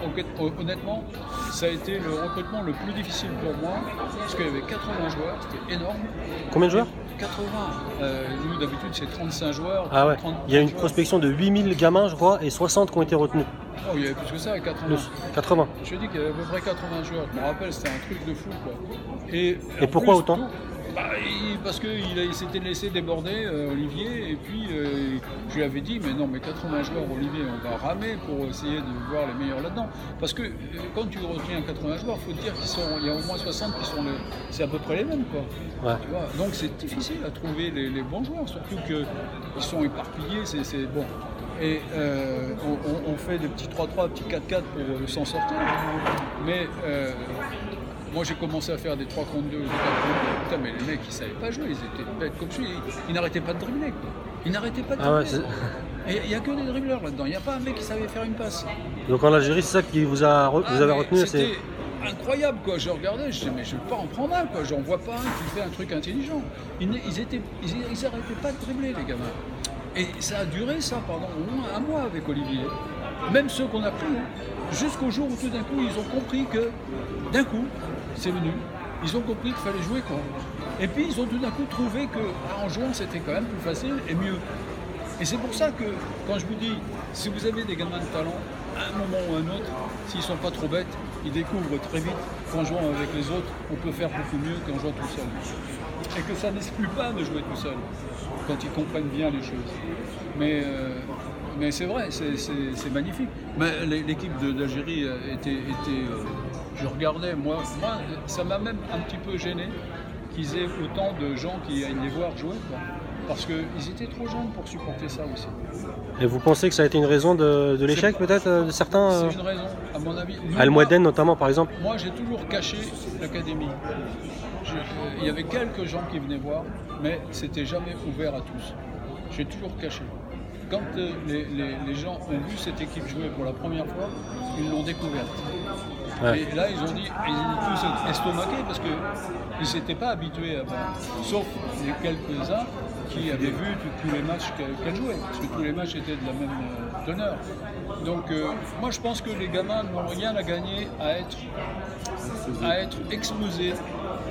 honnêtement, ça a été le recrutement le plus difficile pour moi, parce qu'il y avait 80 joueurs, c'était énorme. Combien de joueurs? 80. Nous, d'habitude, c'est 35 joueurs. Ah ouais. Il y a une prospection de 8000 gamins, je crois, et 60 qui ont été retenus. Oh, il y avait plus que ça, 80. 80. Je te dis qu'il y avait à peu près 80 joueurs. Je me rappelle, c'était un truc de fou, quoi. Et pourquoi autant? Parce qu'il s'était laissé déborder, Olivier, et puis je lui avais dit, mais 80 joueurs, Olivier, on va ramer pour essayer de voir les meilleurs là-dedans. Parce que quand tu retiens 80 joueurs, il faut te dire qu'il y a au moins 60 qui sont c'est à peu près les mêmes, quoi. Ouais. Tu vois, donc c'est difficile à trouver les bons joueurs, surtout qu'ils sont éparpillés, c'est bon. Et on fait des petits 3-3, des petits 4-4 pour s'en sortir. Mais moi j'ai commencé à faire des 3 contre 2 ou des 4 contre 2. Putain, mais les mecs ils savaient pas jouer, ils étaient bêtes comme je suis. Ils n'arrêtaient pas de dribbler, quoi. Ils n'arrêtaient pas de dribbler. Et il n'y a que des dribbleurs là-dedans, il n'y a pas un mec qui savait faire une passe. Donc en Algérie, c'est ça qui vous avez retenu? C'était incroyable, quoi. Je regardais, je disais, mais je ne vais pas en prendre un, quoi. J'en vois pas un qui fait un truc intelligent. Ils n'arrêtaient pas de dribbler, les gamins. Et ça a duré, ça, pendant au moins un mois avec Olivier. Même ceux qu'on a pris, jusqu'au jour où tout d'un coup, ils ont compris que, d'un coup, c'est venu, ils ont compris qu'il fallait jouer, quoi. Et puis, ils ont tout d'un coup trouvé qu'en jouant, c'était quand même plus facile et mieux. Et c'est pour ça que, quand je vous dis, si vous avez des gamins de talent, à un moment ou à un autre, s'ils ne sont pas trop bêtes, ils découvrent très vite qu'en jouant avec les autres, on peut faire beaucoup mieux qu'en jouant tout seul. Et que ça n'exclut pas de jouer tout seul, quand ils comprennent bien les choses. Mais c'est vrai, c'est magnifique. Mais l'équipe d'Algérie était je regardais, moi, ça m'a même un petit peu gêné qu'ils aient autant de gens qui aillent les voir jouer, quoi. Parce qu'ils étaient trop jeunes pour supporter ça aussi. Et vous pensez que ça a été une raison de l'échec peut-être de certains C'est une raison, à mon avis. Al Mouaden notamment par exemple. Moi j'ai toujours caché l'académie. Il y avait quelques gens qui venaient voir, mais c'était jamais ouvert à tous. J'ai toujours caché. Quand les gens ont vu cette équipe jouer pour la première fois, ils l'ont découverte. Ouais. Et là, ils ont dit, ils étaient tous estomaqués parce qu'ils n'étaient pas habitués à voir. Sauf les quelques-uns qui avaient vu tous les matchs qu'elle jouait, parce que tous les matchs étaient de la même teneur. Donc, moi, je pense que les gamins n'ont rien à gagner à être exposés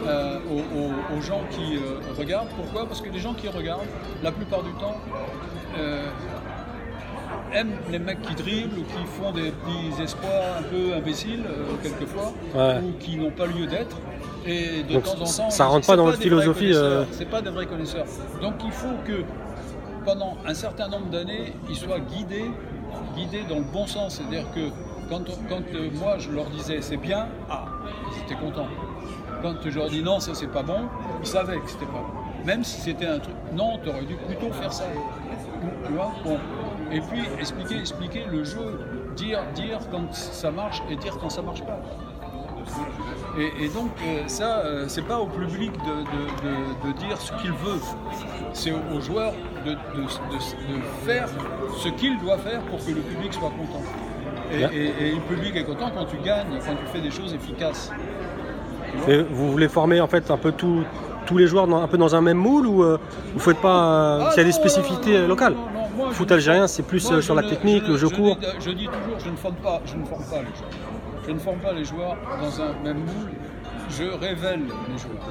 aux gens qui regardent. Pourquoi? Parce que les gens qui regardent, la plupart du temps, aiment les mecs qui dribblent ou qui font des petits espoirs un peu imbéciles quelquefois, ouais, ou qui n'ont pas lieu d'être. Et de temps en temps, ça rentre pas dans votre philosophie. C'est pas des vrais connaisseurs. Donc il faut que pendant un certain nombre d'années, ils soient guidés dans le bon sens. C'est-à-dire que quand moi je leur disais c'est bien, ils étaient contents. Quand je leur dis non, ça c'est pas bon, ils savaient que c'était pas bon. Même si c'était un truc, non, tu aurais dû plutôt faire ça. Tu vois, bon. Et puis expliquer le jeu, dire quand ça marche et dire quand ça marche pas. Et donc ça, c'est pas au public de dire ce qu'il veut, c'est aux joueurs de faire ce qu'il doit faire pour que le public soit content. Et le public est content quand tu gagnes, quand tu fais des choses efficaces. Et vous voulez former en fait un peu tous les joueurs un peu dans un même moule ou vous faites pas s'il y a des spécificités locales? Le foot algérien, c'est plus sur la technique, le jeu court. Je dis toujours, je ne forme pas les joueurs. Je ne forme pas les joueurs dans un même moule. Je révèle les joueurs.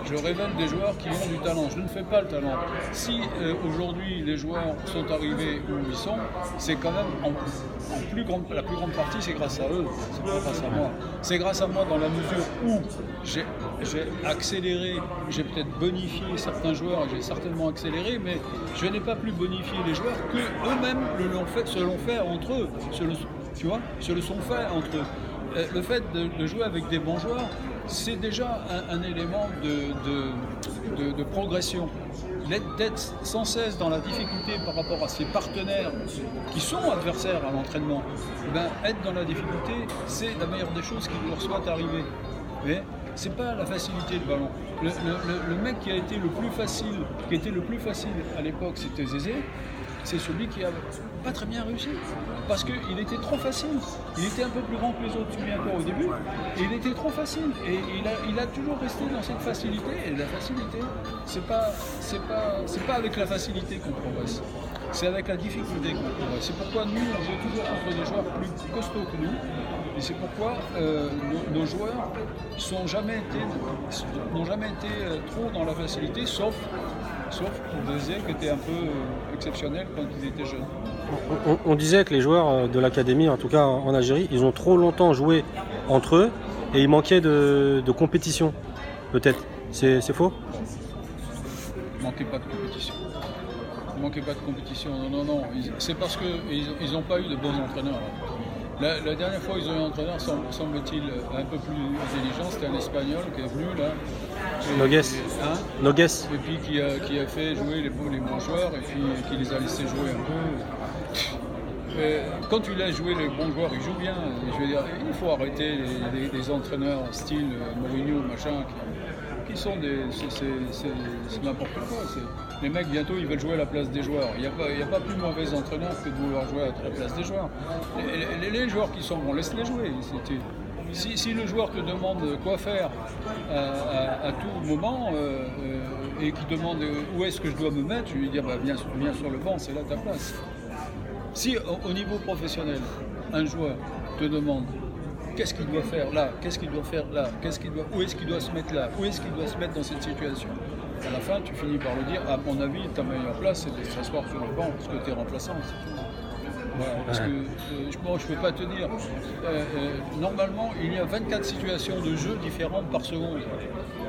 Je révèle des joueurs qui ont du talent. Je ne fais pas le talent. Si aujourd'hui les joueurs sont arrivés où ils sont, c'est quand même la plus grande partie, c'est grâce à eux. C'est pas grâce à moi. C'est grâce à moi dans la mesure où j'ai accéléré, j'ai peut-être bonifié certains joueurs, j'ai certainement accéléré, mais je n'ai pas plus bonifié les joueurs que eux-mêmes se l'ont fait entre eux. Se le sont fait entre eux. Le fait de jouer avec des bons joueurs, c'est déjà un élément de progression. D'être sans cesse dans la difficulté par rapport à ses partenaires qui sont adversaires à l'entraînement, être dans la difficulté, c'est la meilleure des choses qui leur soit arrivée. Mais c'est pas la facilité de ballon. Le mec qui a été le plus facile à l'époque, c'était Zézé. C'est celui qui a pas très bien réussi. Parce qu'il était trop facile. Il était un peu plus grand que les autres, tu viens encore au début. Et il était trop facile. Et il a toujours resté dans cette facilité. Et la facilité, c'est pas avec la facilité qu'on progresse. C'est avec la difficulté qu'on progresse. C'est pourquoi nous, on joue toujours contre des joueurs plus costauds que nous. Et c'est pourquoi nos joueurs n'ont jamais été trop dans la facilité, sauf pour Zézé qui était un peu exceptionnel quand ils étaient jeunes. On disait que les joueurs de l'académie, en tout cas en Algérie, ils ont trop longtemps joué entre eux et il manquait de compétition, peut-être. C'est faux? Il manquait pas de compétition. Non. C'est parce qu'ils n'ont pas eu de bons entraîneurs. La dernière fois ils ont eu un entraîneur, semble-t-il, un peu plus intelligent, c'était un Espagnol qui est venu là. Nogues. Et puis qui a fait jouer les bons joueurs et puis qui les a laissés jouer un peu. quand tu laisses jouer les bons joueurs, ils jouent bien. Je veux dire, il faut arrêter les entraîneurs style Mourinho, machin, qui sont c'est n'importe quoi. Les mecs, bientôt, ils veulent jouer à la place des joueurs. Il n'y a pas plus mauvais entraîneur que de vouloir jouer à la place des joueurs. Les joueurs qui sont bons, laisse-les jouer. Si le joueur te demande quoi faire à tout moment et qui demande où est-ce que je dois me mettre, je lui dis viens sur le banc, c'est là ta place. Si au niveau professionnel, un joueur te demande qu'est-ce qu'il doit faire là, qu'est-ce qu'il doit faire là, où est-ce qu'il doit se mettre là, où est-ce qu'il doit se mettre dans cette situation, à la fin tu finis par le dire, à mon avis ta meilleure place c'est de s'asseoir sur le banc parce que tu es remplaçant. Voilà, parce que je ne peux pas te dire. Normalement, il y a 24 situations de jeu différentes par seconde.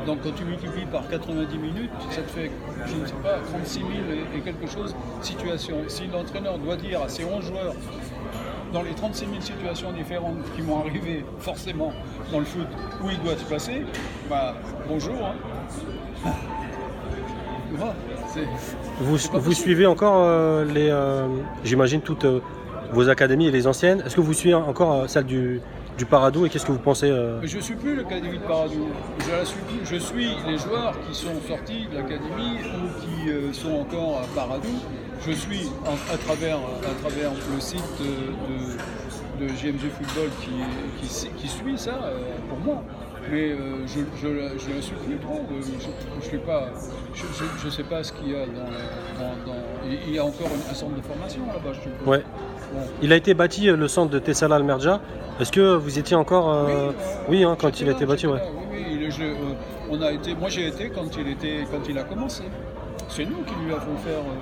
Donc quand tu multiplies par 90 minutes, ça te fait, je ne sais pas, 36 000 et quelque chose situations. Si l'entraîneur doit dire à ses 11 joueurs, dans les 36 000 situations différentes qui m'ont arrivé forcément dans le foot, où il doit se placer, bonjour. Hein. Voilà, vous suivez encore j'imagine toutes vos académies et les anciennes. Est-ce que vous suivez encore celle du Paradou et qu'est-ce que vous pensez Je ne suis plus l'académie de Paradou. Je suis les joueurs qui sont sortis de l'académie ou qui sont encore à Paradou. Je suis à travers le site de JMG Football qui suit ça pour moi. Mais je ne suis plus trop. Je sais pas ce qu'il y a dans il y a encore un centre de formation là-bas, je suppose. Ouais. Bon. Il a été bâti le centre de Tessala Al Merja. Est-ce que vous étiez encore oui, hein, quand il a été bâti, ouais. Oui, moi j'ai été quand il a commencé. C'est nous qui lui avons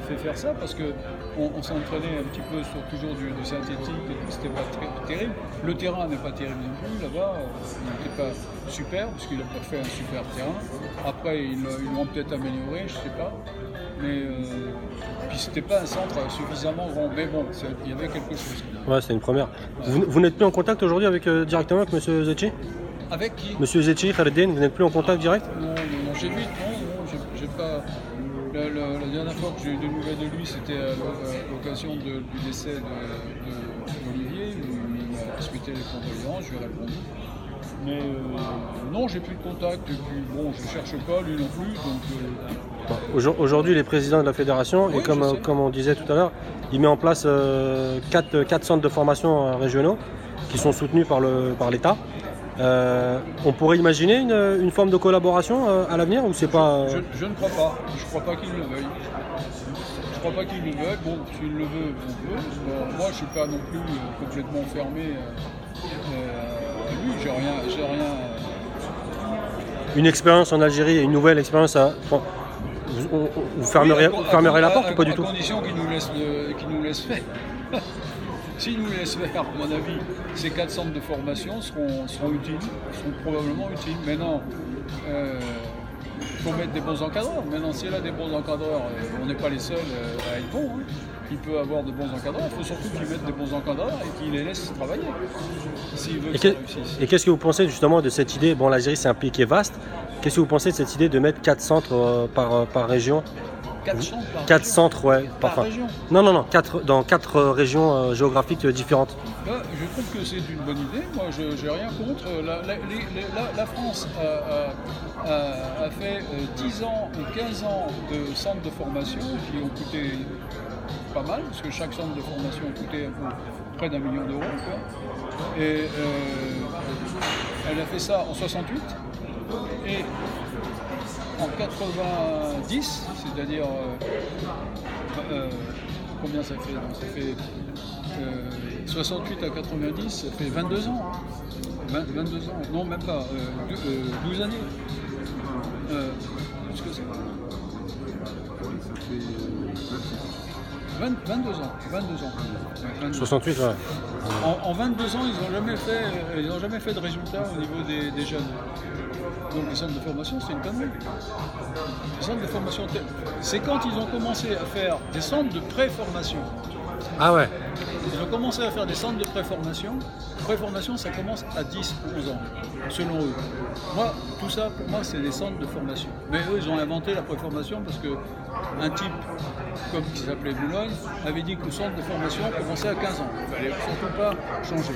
fait faire ça parce qu'on s'entraînait un petit peu sur toujours du synthétique et tout, c'était pas très terrible. Le terrain n'est pas terrible non plus là-bas, il n'était pas super parce qu'il n'a pas fait un super terrain. Après ils l'ont peut-être amélioré, je sais pas. Mais puis c'était pas un centre suffisamment grand, mais bon, il y avait quelque chose. Ouais, c'est une première. Vous n'êtes plus en contact aujourd'hui directement avec M. Zetchi ? Avec qui ? M. Zetchi, Khaled, vous n'êtes plus en contact direct ? Non, j'évite, j'ai pas. La dernière fois que j'ai eu des nouvelles de lui, c'était à l'occasion du décès d'Olivier, où il m'a expliqué les condoléances, je lui ai répondu. Mais non, j'ai plus de contact, et puis bon, je cherche pas, lui non plus, donc... Aujourd'hui, il est président de la fédération, oui, et comme on disait tout à l'heure, il met en place 4 centres de formation régionaux qui sont soutenus par l'État. On pourrait imaginer une forme de collaboration à l'avenir ou c'est pas... Je ne crois pas. Je ne crois pas qu'il le veuille. Bon, s'il le veut, on peut. Bon, moi, je ne suis pas non plus complètement fermé à lui. J'ai rien. Une expérience en Algérie et une nouvelle expérience vous fermerez la porte ou pas du tout ? À condition qu'il nous laisse faire. S'il nous laisse faire, à mon avis, ces 4 centres de formation seront utiles, seront probablement utiles. Maintenant, il faut mettre des bons encadreurs. Maintenant, s'il y a des bons encadreurs, on n'est pas les seuls à être bons. Hein. Il peut avoir de bons encadreurs. Il faut surtout qu'ils mettent des bons encadreurs et qu'ils les laissent travailler. Et qu'est-ce que vous pensez justement de cette idée ? Bon, l'Algérie, c'est un pays qui est vaste. Qu'est-ce que vous pensez de cette idée de mettre 4 centres par région ? 4 centres, ouais. Par région ? Non, dans 4 régions géographiques différentes. Je trouve que c'est une bonne idée. Moi, je n'ai rien contre. La France a fait 10 ans ou 15 ans de centres de formation qui ont coûté pas mal, parce que chaque centre de formation a coûté près d'1 million d'euros. Et elle a fait ça en 68. Et en 90, c'est-à-dire combien ça fait ? Ça fait 68 à 90, ça fait 22 ans. 22 ans, non même pas, 12 années. Qu'est-ce que c'est ? 22 ans. 68, ouais. En 22 ans, ils n'ont jamais fait de résultats au niveau des jeunes. Donc les centres de formation, c'est une connerie. Les centres de formation, c'est quand ils ont commencé à faire des centres de pré-formation. Ah ouais. Ils ont commencé à faire des centres de préformation. Préformation, ça commence à 10-11 ans, selon eux. Moi, tout ça, pour moi, c'est des centres de formation. Mais eux, ils ont inventé la préformation parce qu'un type, comme qui s'appelait Boulogne, avait dit que le centre de formation commençait à 15 ans. Il ne fallait surtout pas changer.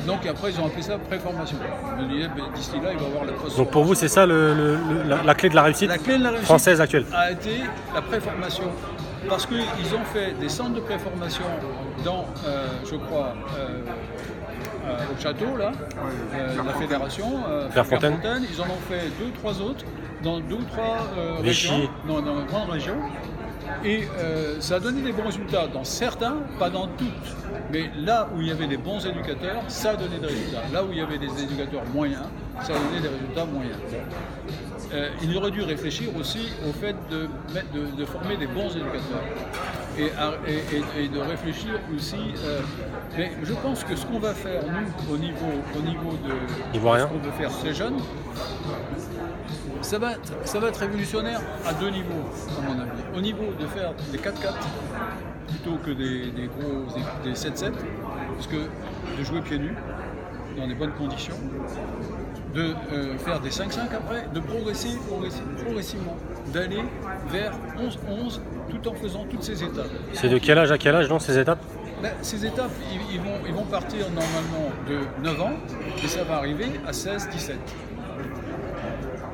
Donc après, ils ont appelé ça préformation. Ils me disaient, d'ici là, il va y avoir la préformation. Donc pour vous, c'est ça la clé de la réussite, française actuelle? A été la préformation. Parce qu'ils ont fait des centres de préformation dans, je crois, au château, là, la fédération, Verfontaine. Ils en ont fait 2-3 autres, dans 2 ou 3 régions, dans une grande région. Et ça a donné des bons résultats dans certains, pas dans toutes. Mais là où il y avait des bons éducateurs, ça a donné des résultats. Là où il y avait des éducateurs moyens, ça a donné des résultats moyens. Il aurait dû réfléchir aussi au fait de former des bons éducateurs et de réfléchir aussi. Mais je pense que ce qu'on va faire, nous, au niveau de ce qu'on veut faire ces jeunes, ça va être révolutionnaire à 2 niveaux, à mon avis. Au niveau de faire des 4-4 plutôt que des 7-7, parce que de jouer pieds nus dans des bonnes conditions, de faire des 5-5 après, de progresser progressivement, d'aller vers 11-11 tout en faisant toutes ces étapes. C'est de quel âge à quel âge, non, ces étapes? Ces étapes, ils vont partir normalement de 9 ans et ça va arriver à 16-17.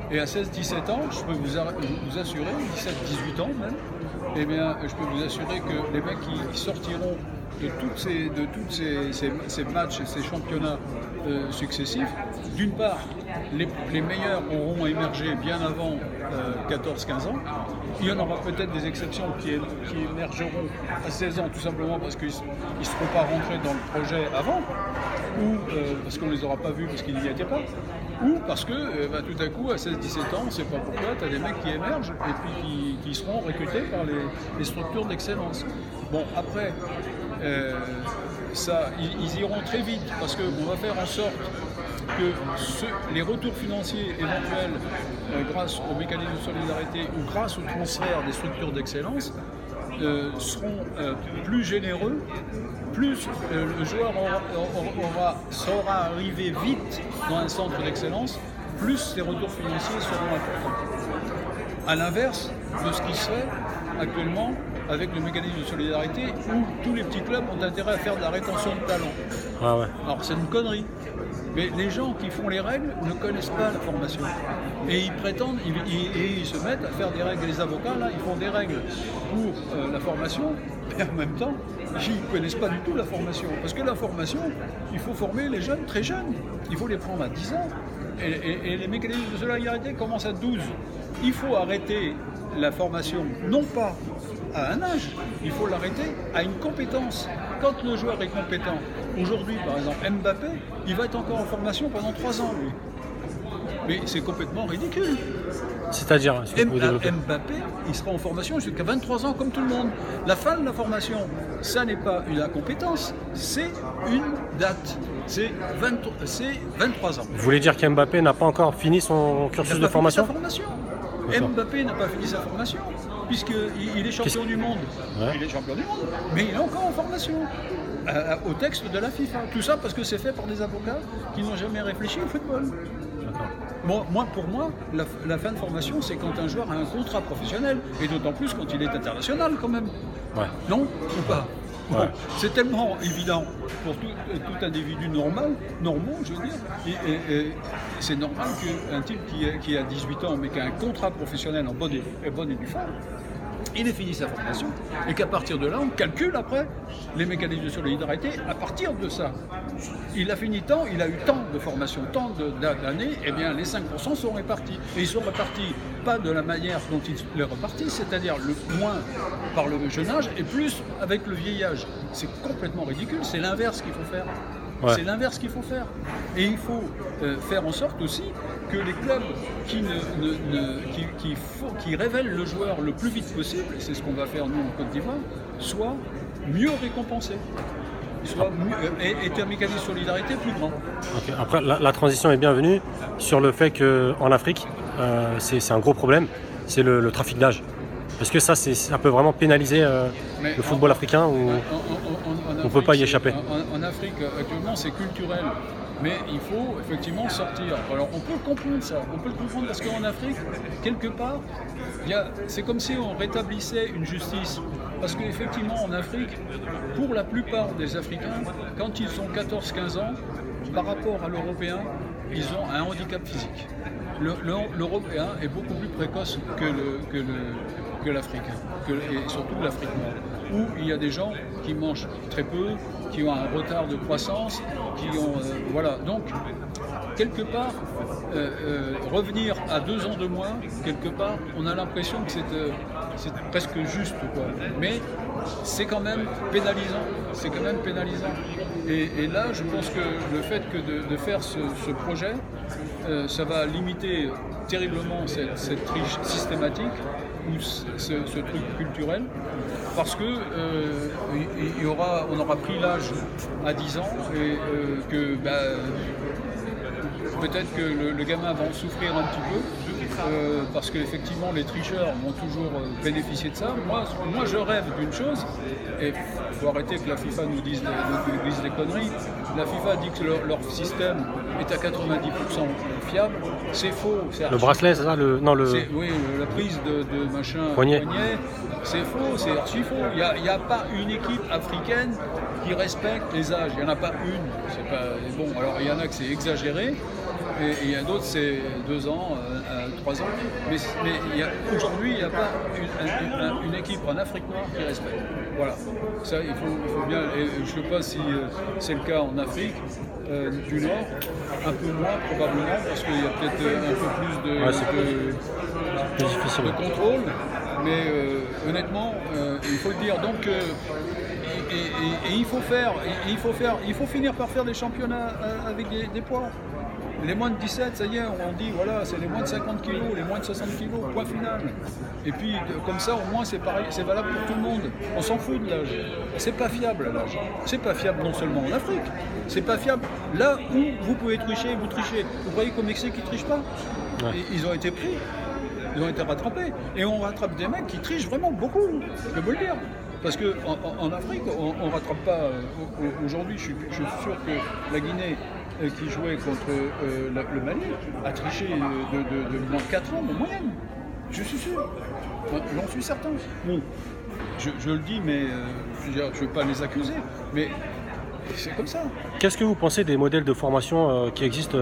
Et à 16-17 ans, je peux vous assurer, 17-18 ans même, eh bien, je peux vous assurer que les mecs qui sortiront de tous ces matchs et ces championnats successifs, d'une part, les meilleurs auront émergé bien avant 14-15 ans. Il y en aura peut-être des exceptions qui émergeront à 16 ans, tout simplement parce qu'ils ne seront pas rentrés dans le projet avant, ou parce qu'on ne les aura pas vus parce qu'ils n'y étaient pas, ou parce que tout à coup, à 16-17 ans, on ne sait pas pourquoi, tu as des mecs qui émergent et puis qui seront recrutés par les structures d'excellence. Bon, après, ils iront très vite parce qu'on va faire en sorte que les retours financiers éventuels grâce au mécanisme de solidarité ou grâce au transfert des structures d'excellence seront plus généreux, plus le joueur saura arriver vite dans un centre d'excellence, plus ses retours financiers seront importants. À l'inverse de ce qui se fait actuellement avec le mécanisme de solidarité où tous les petits clubs ont intérêt à faire de la rétention de talent. Ah ouais. Alors c'est une connerie. Mais les gens qui font les règles ne connaissent pas la formation. Et ils prétendent, ils se mettent à faire des règles. Les avocats, là, ils font des règles pour la formation, et en même temps, ils ne connaissent pas du tout la formation. Parce que la formation, il faut former les jeunes très jeunes. Il faut les prendre à 10 ans. Et les mécanismes de solidarité commencent à 12. Il faut arrêter la formation, non pas à un âge, il faut l'arrêter à une compétence. Quand le joueur est compétent, aujourd'hui par exemple Mbappé, il va être encore en formation pendant 3 ans lui. Mais c'est complètement ridicule. C'est-à-dire Mbappé, il sera en formation jusqu'à 23 ans comme tout le monde. La fin de la formation, ça n'est pas la compétence, c'est une date. C'est 23 ans. Vous voulez dire qu'Mbappé n'a pas encore fini son cursus de formation? Mbappé n'a pas fini sa formation, puisqu'il est champion du monde. Ouais. Il est champion du monde, mais il est encore en formation, au texte de la FIFA. Tout ça parce que c'est fait par des avocats qui n'ont jamais réfléchi au football. Pour moi, la fin de formation, c'est quand un joueur a un contrat professionnel, et d'autant plus quand il est international quand même. Ouais. Non ou pas? Bon, ouais. C'est tellement évident pour tout individu normaux, je veux dire. Et c'est normal qu'un type qui a 18 ans mais qui a un contrat professionnel en bonne et due forme, il ait fini sa formation et qu'à partir de là, on calcule après les mécanismes de solidarité à partir de ça. Il a fini tant, il a eu tant de formation, tant d'années, et bien les 5% sont répartis. Et ils sont répartis pas de la manière dont ils les répartissent, c'est-à-dire le moins par le jeune âge et plus avec le vieillage. C'est complètement ridicule, c'est l'inverse qu'il faut faire. Ouais. C'est l'inverse qu'il faut faire. Et il faut faire en sorte aussi que les clubs qui révèlent le joueur le plus vite possible, et c'est ce qu'on va faire nous en Côte d'Ivoire, soient mieux récompensés. Et un mécanisme de solidarité plus grand. Okay. Après, la transition est bienvenue sur le fait qu'en Afrique, c'est un gros problème, c'est le trafic d'âge. Est-ce que ça peut vraiment pénaliser le football africain ou On ne peut pas y échapper. En Afrique, actuellement, c'est culturel. Mais il faut effectivement sortir. Alors on peut comprendre ça, on peut le comprendre parce qu'en Afrique, quelque part, c'est comme si on rétablissait une justice. Parce qu'effectivement en Afrique, pour la plupart des Africains, quand ils ont 14-15 ans, par rapport à l'Européen, ils ont un handicap physique. L'Européen est beaucoup plus précoce que l'Africain, et surtout l'Afrique noire, où il y a des gens qui mangent très peu, qui ont un retard de croissance, qui ont... voilà, donc, quelque part, revenir à 2 ans de moins, quelque part, on a l'impression que c'est presque juste, quoi. Mais c'est quand même pénalisant, Et là, je pense que le fait que de faire ce projet, ça va limiter terriblement cette triche systématique ou ce truc culturel, parce que on aura pris l'âge à 10 ans et que peut-être que le gamin va en souffrir un petit peu, parce qu'effectivement les tricheurs vont toujours bénéficier de ça. Moi je rêve d'une chose, et il faut arrêter que la FIFA nous dise des conneries. La FIFA dit que leur système est à 90% fiable, c'est faux. Le bracelet, c'est ça? Oui, la prise de machin poignet, c'est faux, c'est archi faux. Il n'y a pas une équipe africaine qui respecte les âges, il n'y en a pas une. Bon, alors il y en a que c'est exagéré, et il y a d'autres c'est 2 ans, 3 ans, mais aujourd'hui il n'y a pas une équipe en Afrique noire qui respecte. Voilà, ça il faut bien, et je ne sais pas si c'est le cas en Afrique du Nord, un peu moins probablement, parce qu'il y a peut-être un peu plus de contrôle, mais honnêtement, il faut le dire, donc il faut finir par faire des championnats avec des poids. Les moins de 17, ça y est, on dit voilà, c'est les moins de 50 kg, les moins de 60 kg, point final. Et puis comme ça, au moins c'est pareil, c'est valable pour tout le monde. On s'en fout de l'âge. C'est pas fiable l'âge. C'est pas fiable non seulement en Afrique, c'est pas fiable là où vous pouvez tricher, vous trichez. Vous croyez qu'au Mexique ils trichent pas? Ouais. Ils ont été pris, ils ont été rattrapés. Et on rattrape des mecs qui trichent vraiment beaucoup, je peux le dire. Parce qu'en Afrique, on ne rattrape pas. Aujourd'hui, je suis sûr que la Guinée, qui jouait contre le Mali, a triché de moins de 4 ans en moyenne. Je suis sûr. J'en suis certain. Bon, je le dis, mais je ne veux pas les accuser. Mais c'est comme ça. Qu'est-ce que vous pensez des modèles de formation qui existent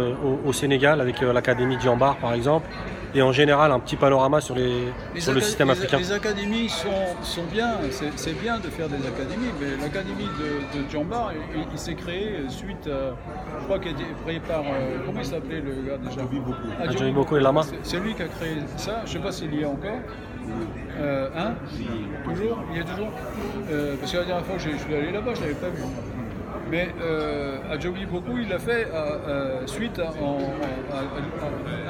au Sénégal, avec l'Académie Djambar par exemple, et en général un petit panorama sur le système africain? Les académies sont bien, c'est bien de faire des académies, mais l'Académie de Djambar, il s'est créé suite à, je crois qu'il a été créé par, comment il s'appelait le gars déjà? Adjomi Boko et Lama. C'est lui qui a créé ça, je ne sais pas s'il y est encore. Toujours? Il y a toujours? Parce que la dernière fois que je suis allé là-bas, je ne l'avais pas vu. Mais Adjomi Boko, il l'a fait suite à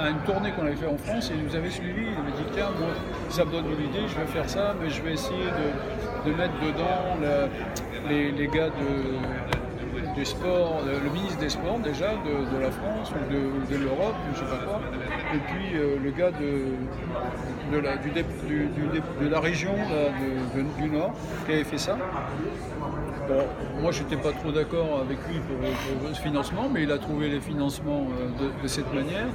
une tournée qu'on avait fait en France, et il nous avait suivi. Il avait dit tiens, moi, ça me donne une idée, je vais faire ça, mais je vais essayer de mettre dedans les gars du sport, le ministre des Sports déjà de la France ou de l'Europe, je ne sais pas quoi, et puis le gars de la région du Nord qui avait fait ça. Bon, moi je n'étais pas trop d'accord avec lui pour ce financement, mais il a trouvé les financements de cette manière.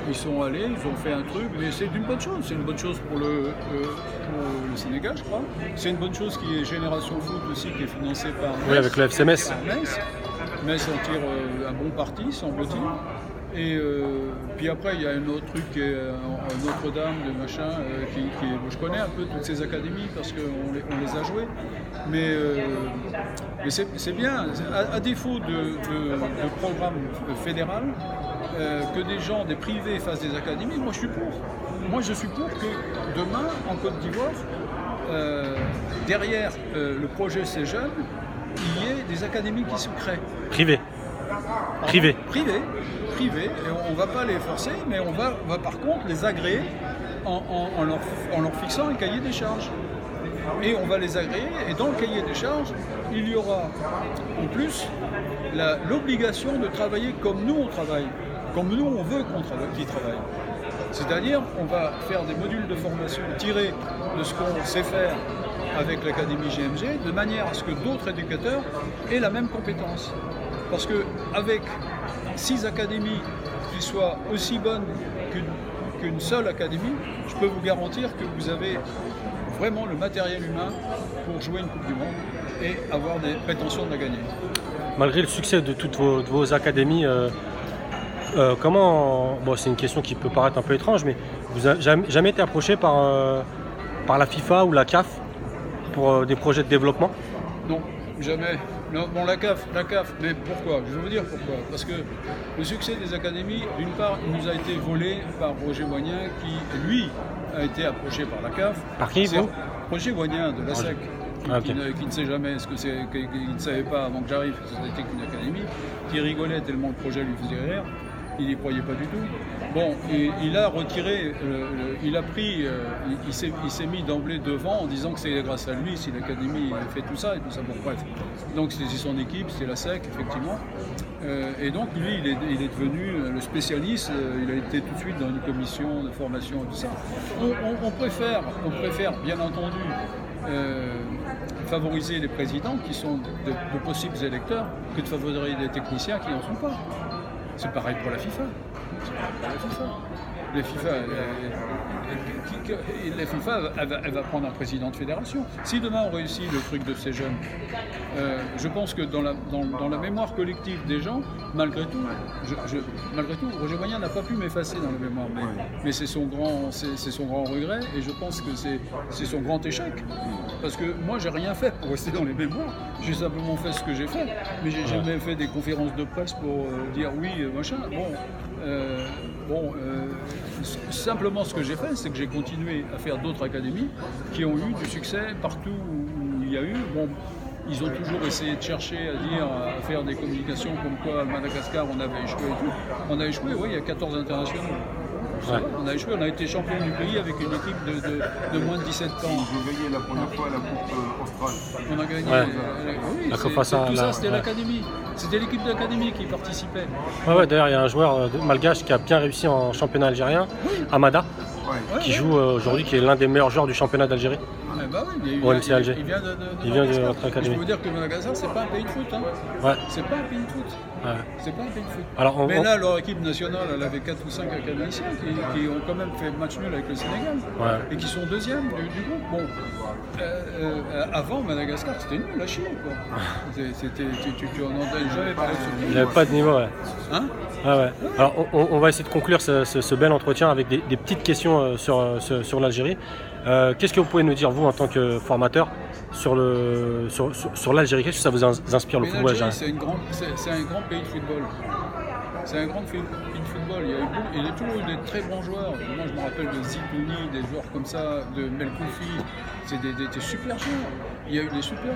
Ils sont allés, ils ont fait un truc, mais c'est une bonne chose. C'est une bonne chose pour le Sénégal, je crois. C'est une bonne chose qui est Génération Foot aussi, qui est financée par Metz. Oui, avec le FC Metz. Metz en tire un bon parti, semble-t-il. Et puis après, il y a un autre truc qui est Notre-Dame, de machin, je connais un peu toutes ces académies parce qu'on les a jouées. Mais c'est bien, à défaut de programme fédéral, que des gens, des privés fassent des académies, moi je suis pour. Moi je suis pour que demain, en Côte d'Ivoire, derrière le projet Ces Jeunes, il y ait des académies qui se créent. Privées. Privées. Et on ne va pas les forcer, mais on va par contre les agréer en leur fixant un cahier des charges. Et on va les agréer, et dans le cahier des charges, il y aura en plus l'obligation de travailler comme nous on travaille, comme nous on veut qu'ils travaillent. C'est-à-dire on va faire des modules de formation tirés de ce qu'on sait faire avec l'Académie GMG, de manière à ce que d'autres éducateurs aient la même compétence. Parce qu'avec 6 académies qui soient aussi bonnes qu'une seule académie, je peux vous garantir que vous avez vraiment le matériel humain pour jouer une Coupe du Monde et avoir des prétentions de la gagner. Malgré le succès de toutes vos académies, comment, bon, c'est une question qui peut paraître un peu étrange, mais vous n'avez jamais été approché par la FIFA ou la CAF pour des projets de développement? Non, jamais. Non, bon, la CAF, mais pourquoi? Je vais vous dire pourquoi. Parce que le succès des académies, d'une part, il nous a été volé par Roger Voignin, qui, lui, a été approché par la CAF. Par qui, vous? Roger Voignin, de la SEC, okay. qui ne sait jamais ce que c'est, qui ne savait pas avant que j'arrive que c'était qu'une académie, qui rigolait tellement le projet lui faisait rire. Il n'y croyait pas du tout. Bon, et il a retiré, il s'est mis d'emblée devant en disant que c'est grâce à lui si l'académie fait tout ça et tout ça. Bon, bref. Donc c'était son équipe, c'était la SEC, effectivement. Et donc lui, il est devenu le spécialiste. Il a été tout de suite dans une commission de formation et tout ça. On préfère, bien entendu, favoriser les présidents qui sont de possibles électeurs que de favoriser des techniciens qui n'en sont pas. C'est pareil pour la FIFA. La FIFA, elle va prendre un président de fédération. Si demain on réussit le truc de ces jeunes, je pense que dans la mémoire collective des gens, malgré tout, Roger Voignin n'a pas pu m'effacer dans la mémoire, mais c'est son grand regret, et je pense que c'est son grand échec. Parce que moi, j'ai rien fait pour rester dans les mémoires. J'ai simplement fait ce que j'ai fait, mais j'ai jamais fait des conférences de presse pour dire oui, machin. Simplement ce que j'ai fait, c'est que j'ai continué à faire d'autres académies qui ont eu du succès partout où il y a eu. Bon, ils ont toujours essayé de chercher à faire des communications comme quoi à Madagascar on avait échoué et tout. On a échoué, oui, il y a 14 internationaux. Ouais. On a échoué, on a été champion du pays avec une équipe de moins de 17 ans. J'ai gagné la première fois la Coupe Australe. On a gagné. Oui, tout ça, c'était l'académie. C'était l'équipe d'académie qui participait. Ouais, d'ailleurs, il y a un joueur malgache qui a bien réussi en championnat algérien, Amada, qui joue aujourd'hui, qui est l'un des meilleurs joueurs du championnat d'Algérie. Bah oui, Alger. Il vient de notre académie. Je peux vous dire que Madagascar, c'est pas un pays de foot. Hein. Ouais. C'est pas un pays de foot. Ouais. C'est pas un pays de foot. Alors, mais là, leur équipe nationale, elle avait 4 ou 5 académiciens qui ont quand même fait match nul avec le Sénégal. Ouais. Et qui sont deuxièmes du groupe. Bon. Avant, Madagascar, c'était nul à chier. Tu n'en entendais jamais parler de ce pays. Il n'y avait pas de niveau, ouais. Hein? Ah ouais. Alors, on va essayer de conclure ce bel entretien avec des petites questions sur l'Algérie. Qu'est-ce que vous pouvez nous dire, vous, en tant que formateur, sur l'Algérie? Qu'est-ce que ça vous inspire, le football algérien? C'est un grand pays de football. C'est un grand pays de football. Il y a toujours eu des très bons joueurs. Moi, je me rappelle de Zitouni, des joueurs comme ça, de Melkoufi. C'est des super joueurs. Il y a eu des super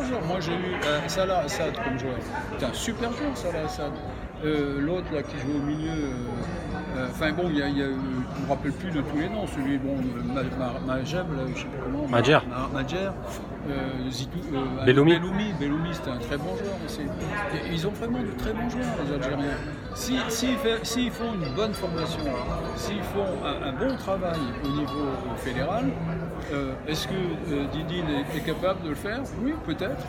joueurs. Moi, j'ai eu Salah Assad comme joueur. C'est un super joueur, Salah Assad. L'autre là qui joue au milieu, il y a je ne me rappelle plus de tous les noms, celui Majeb, je ne sais pas comment. Madjer. Belloumi, c'était un très bon joueur aussi. Et ils ont vraiment de très bons joueurs, les Algériens. S'ils font une bonne formation, s'ils font un bon travail au niveau fédéral, est-ce que Didi est capable de le faire? Oui, peut-être.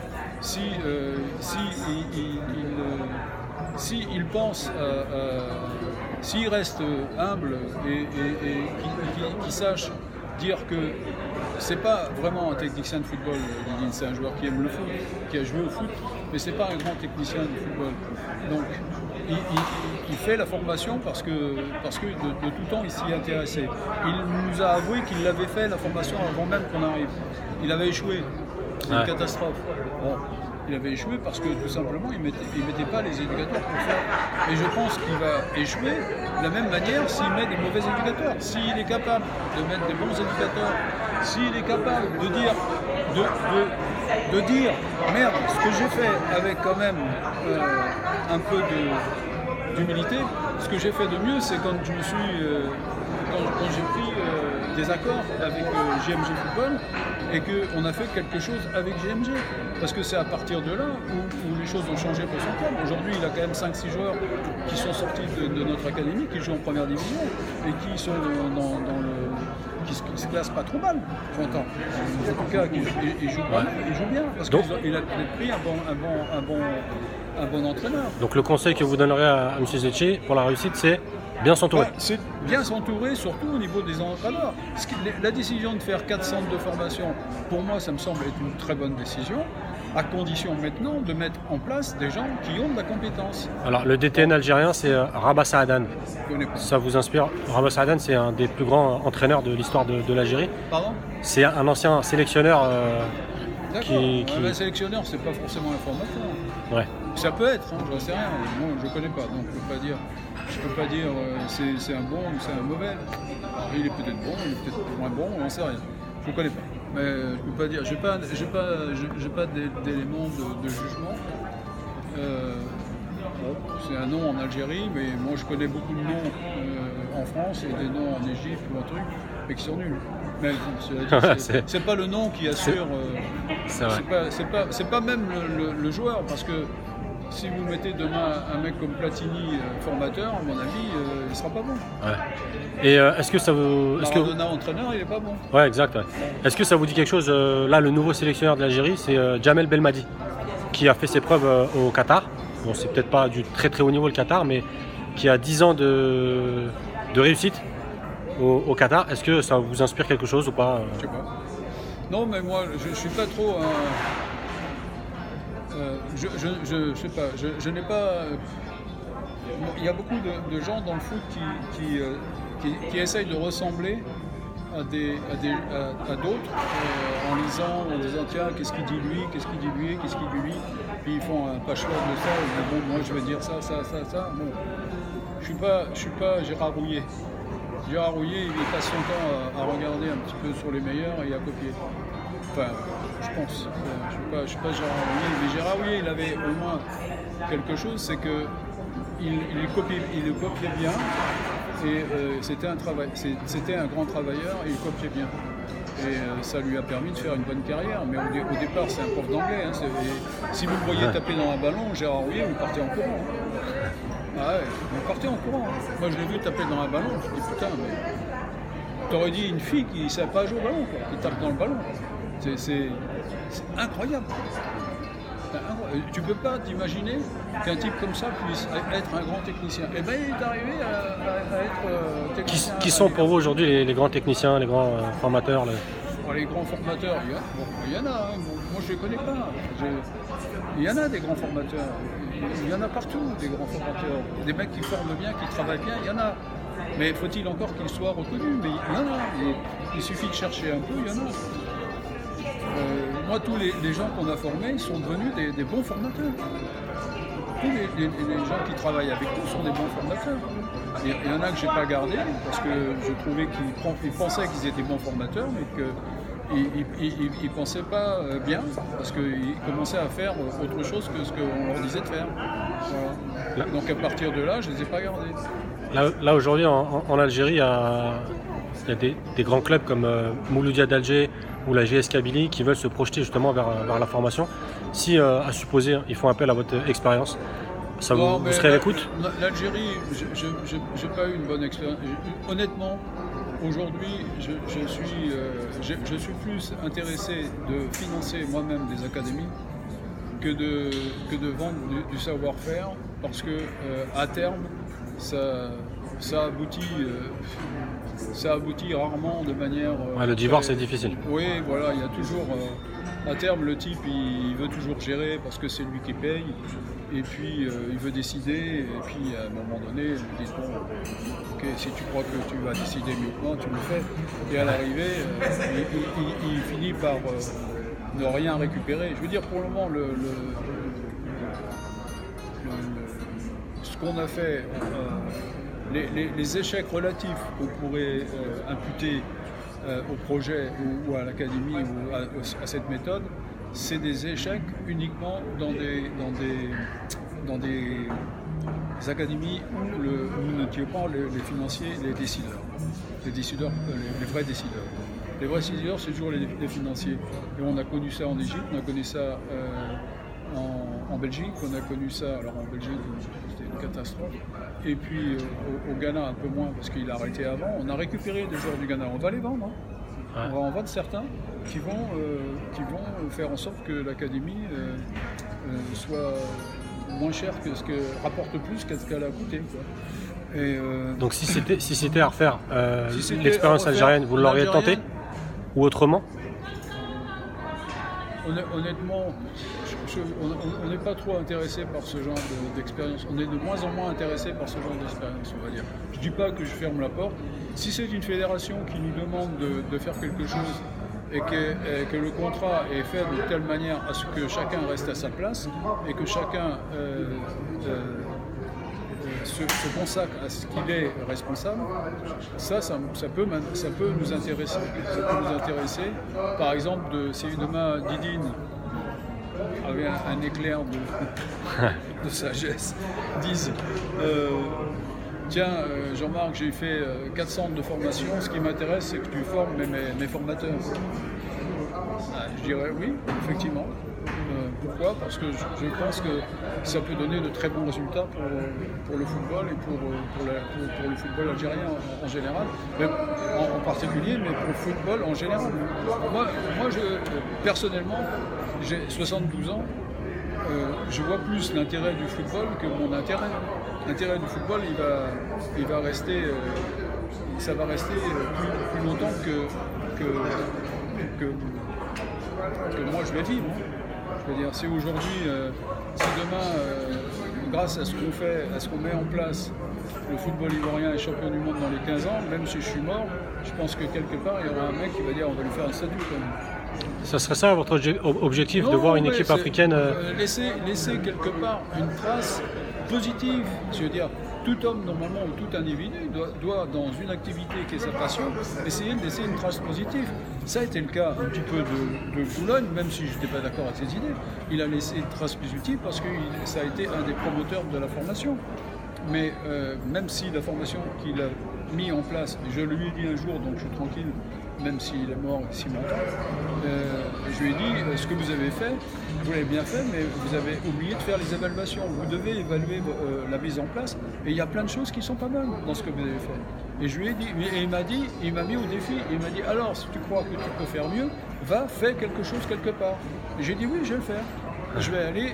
S'il pense, s'il reste humble et qu'il sache dire que c'est pas vraiment un technicien de football, c'est un joueur qui aime le foot, qui a joué au foot, mais c'est pas un grand technicien de football. Donc il fait la formation parce que de tout temps il s'y intéressait. Il nous a avoué qu'il l'avait fait la formation avant même qu'on arrive. Il avait échoué, c'est une catastrophe. Bon. Il avait échoué parce que tout simplement il mettait pas les éducateurs pour faire. Et je pense qu'il va échouer de la même manière s'il met des mauvais éducateurs. S'il est capable de mettre des bons éducateurs, s'il est capable de dire merde, ce que j'ai fait avec quand même un peu d'humilité, ce que j'ai fait de mieux, c'est quand je me suis quand j'ai pris des accords avec GMG Football et qu'on a fait quelque chose avec GMG. Parce que c'est à partir de là où les choses ont changé pour son club. Aujourd'hui, il a quand même 5-6 joueurs qui sont sortis de notre académie, qui jouent en première division et qui sont qui se classe pas trop mal, j'entends. En tout cas, il joue pas mal, il joue bien, parce qu'il a pris un bon entraîneur. Donc le conseil que vous donneriez à M. Zetché pour la réussite, c'est bien s'entourer. C'est bien s'entourer, surtout au niveau des entraîneurs. La décision de faire 4 centres de formation, pour moi, ça me semble être une très bonne décision, à condition maintenant de mettre en place des gens qui ont de la compétence. Alors le DTN algérien, c'est Rabah Saadan. Ça vous inspire? Rabah Saadan, c'est un des plus grands entraîneurs de l'histoire de l'Algérie. Pardon? C'est un ancien sélectionneur D'accord, un sélectionneur, c'est pas forcément un formateur. Ouais. Ça peut être, hein, j'en sais rien. Moi, je ne connais pas, donc je peux pas dire c'est un bon ou c'est un mauvais. Alors, il est peut-être bon, il est peut-être moins bon, on n'en sait rien. Je ne connais pas. Mais je peux pas dire, j'ai pas d'éléments de jugement. Bon, c'est un nom en Algérie, mais moi je connais beaucoup de noms en France et des noms en Égypte ou un truc, mais qui sont nuls. Mais c'est pas le nom qui assure. C'est pas même le joueur, parce que si vous mettez demain un mec comme Platini formateur, à mon avis, il sera pas bon. Ouais. Et est-ce que ça vous... Maradona entraîneur, il est pas bon. Ouais, exact. Ouais. Est-ce que ça vous dit quelque chose, là, le nouveau sélectionneur de l'Algérie, c'est Jamel Belmadi, qui a fait ses preuves au Qatar. Bon, c'est peut-être pas du très très haut niveau le Qatar, mais qui a 10 ans de réussite au Qatar. Est-ce que ça vous inspire quelque chose ou pas? Je sais pas. Non, mais moi, je suis pas trop... je sais pas, je n'ai pas... Il y a beaucoup de gens dans le foot qui essayent de ressembler à d'autres en disant tiens, qu'est-ce qu'il dit lui, qu'est-ce qu'il dit lui, qu'est-ce qu'il dit lui, puis ils font un patchwork de ça, ils disent bon, moi je vais dire ça. Bon, je suis pas Gérard Rouillet. Gérard Rouillet, il passe son temps à regarder un petit peu sur les meilleurs et à copier. Enfin, je pense. Je suis pas Gérard Rouillet, mais Gérard Rouillet, il avait au moins quelque chose, c'est que il copiait bien. Et c'était un grand travailleur et il copiait bien. Et ça lui a permis de faire une bonne carrière. Mais au départ, c'est un prof d'anglais. Hein, si vous le voyez taper dans un ballon, Gérard Rouillet, vous partez en courant. Ah ouais, vous partez en courant. Moi, je l'ai vu taper dans un ballon. Je me dis putain, mais t'aurais dit une fille qui ne savait pas jouer au ballon, quoi, qui tape dans le ballon. C'est incroyable. Tu peux pas t'imaginer qu'un type comme ça puisse être un grand technicien. Et bien il est arrivé à être technicien. Qui sont pour vous aujourd'hui les grands techniciens, les grands formateurs Les grands formateurs, il y en a. Hein. Moi je ne les connais pas. Il y en a des grands formateurs. Il y en a partout des grands formateurs. Des mecs qui forment bien, qui travaillent bien, il y en a. Mais faut-il encore qu'ils soient reconnus? Mais il y en a. Il suffit de chercher un peu, il y en a. Moi, tous les gens qu'on a formés sont devenus des bons formateurs. Tous les gens qui travaillent avec nous sont des bons formateurs. Il y en a que je n'ai pas gardé parce que je trouvais qu'ils pensaient qu'ils étaient bons formateurs, mais qu'ils ne pensaient pas bien parce qu'ils commençaient à faire autre chose que ce qu'on leur disait de faire. Voilà. Donc à partir de là, je ne les ai pas gardés. Là aujourd'hui, en Algérie, il y a des grands clubs comme Mouloudia d'Alger ou la GS Kabylie qui veulent se projeter justement vers la formation. Si, à supposer, ils font appel à votre expérience, vous serez à l'écoute? L'Algérie, je n'ai pas eu une bonne expérience. Honnêtement, aujourd'hui, je suis plus intéressé de financer moi-même des académies que de vendre du savoir-faire, parce que à terme, ça aboutit rarement de manière... le divorce, c'est difficile. Oui, voilà, il y a toujours... à terme, le type, il veut toujours gérer parce que c'est lui qui paye, et puis il veut décider, et puis à un moment donné, ils disent, bon, ok, si tu crois que tu vas décider mieux que moi, tu le fais. Et à l'arrivée, il finit par ne rien récupérer. Je veux dire, pour le moment, ce qu'on a fait... les échecs relatifs qu'on pourrait imputer au projet ou à l'académie ou à cette méthode, c'est des échecs uniquement dans des académies où nous n'étions pas les financiers, les décideurs, les vrais décideurs. Les vrais décideurs, c'est toujours les financiers. Et on a connu ça en Égypte, on a connu ça en Belgique, on a connu ça. Alors en Belgique, c'était une catastrophe. Et puis au Ghana, un peu moins, parce qu'il a arrêté avant. On a récupéré des joueurs du Ghana. On va les vendre. Hein. On va en vendre certains qui vont faire en sorte que l'académie soit moins chère que ce que rapporte plus qu'à ce qu'elle a coûté. Quoi. Et, donc si c'était à refaire l'expérience algérienne, vous l'auriez tenté ou autrement? Honnêtement, on n'est pas trop intéressé par ce genre d'expérience. On est de moins en moins intéressé par ce genre d'expérience, on va dire. Je ne dis pas que je ferme la porte. Si c'est une fédération qui nous demande de faire quelque chose et que le contrat est fait de telle manière à ce que chacun reste à sa place et que chacun se consacre à ce qu'il est responsable, ça peut nous intéresser. Ça peut nous intéresser. Par exemple, si demain Didine avait un éclair de sagesse, disent tiens, Jean-Marc, j'ai fait 4 centres de formation, ce qui m'intéresse, c'est que tu formes mes formateurs. Je dirais oui, effectivement. Pourquoi? Parce que je pense que ça peut donner de très bons résultats pour le football et pour le football algérien en général, mais en particulier, mais pour le football en général. Moi personnellement, j'ai 72 ans, je vois plus l'intérêt du football que mon intérêt. L'intérêt du football, il va rester, ça va rester plus longtemps que moi je vais vivre. Je veux dire, si aujourd'hui, si demain, grâce à ce qu'on fait, à ce qu'on met en place, le football ivoirien est champion du monde dans les 15 ans, même si je suis mort, je pense que quelque part, il y aura un mec qui va dire on va lui faire un statut quand même. Ça serait ça votre objectif, de voir une équipe africaine laisser quelque part une trace positive. Je veux dire, tout homme normalement ou tout individu doit dans une activité qui est sa passion, essayer de laisser une trace positive. Ça a été le cas un petit peu de Boulogne, même si je n'étais pas d'accord avec ses idées. Il a laissé une trace positive parce que ça a été un des promoteurs de la formation. Mais même si la formation qu'il a mis en place, je lui ai dit un jour, donc je suis tranquille, même s'il est mort ici longtemps, je lui ai dit, ce que vous avez fait, vous l'avez bien fait, mais vous avez oublié de faire les évaluations. Vous devez évaluer la mise en place, et il y a plein de choses qui sont pas bonnes dans ce que vous avez fait. Et je lui ai dit, et il m'a mis au défi, il m'a dit, alors si tu crois que tu peux faire mieux, va, fais quelque chose quelque part. Et j'ai dit, oui, je vais le faire. Je vais aller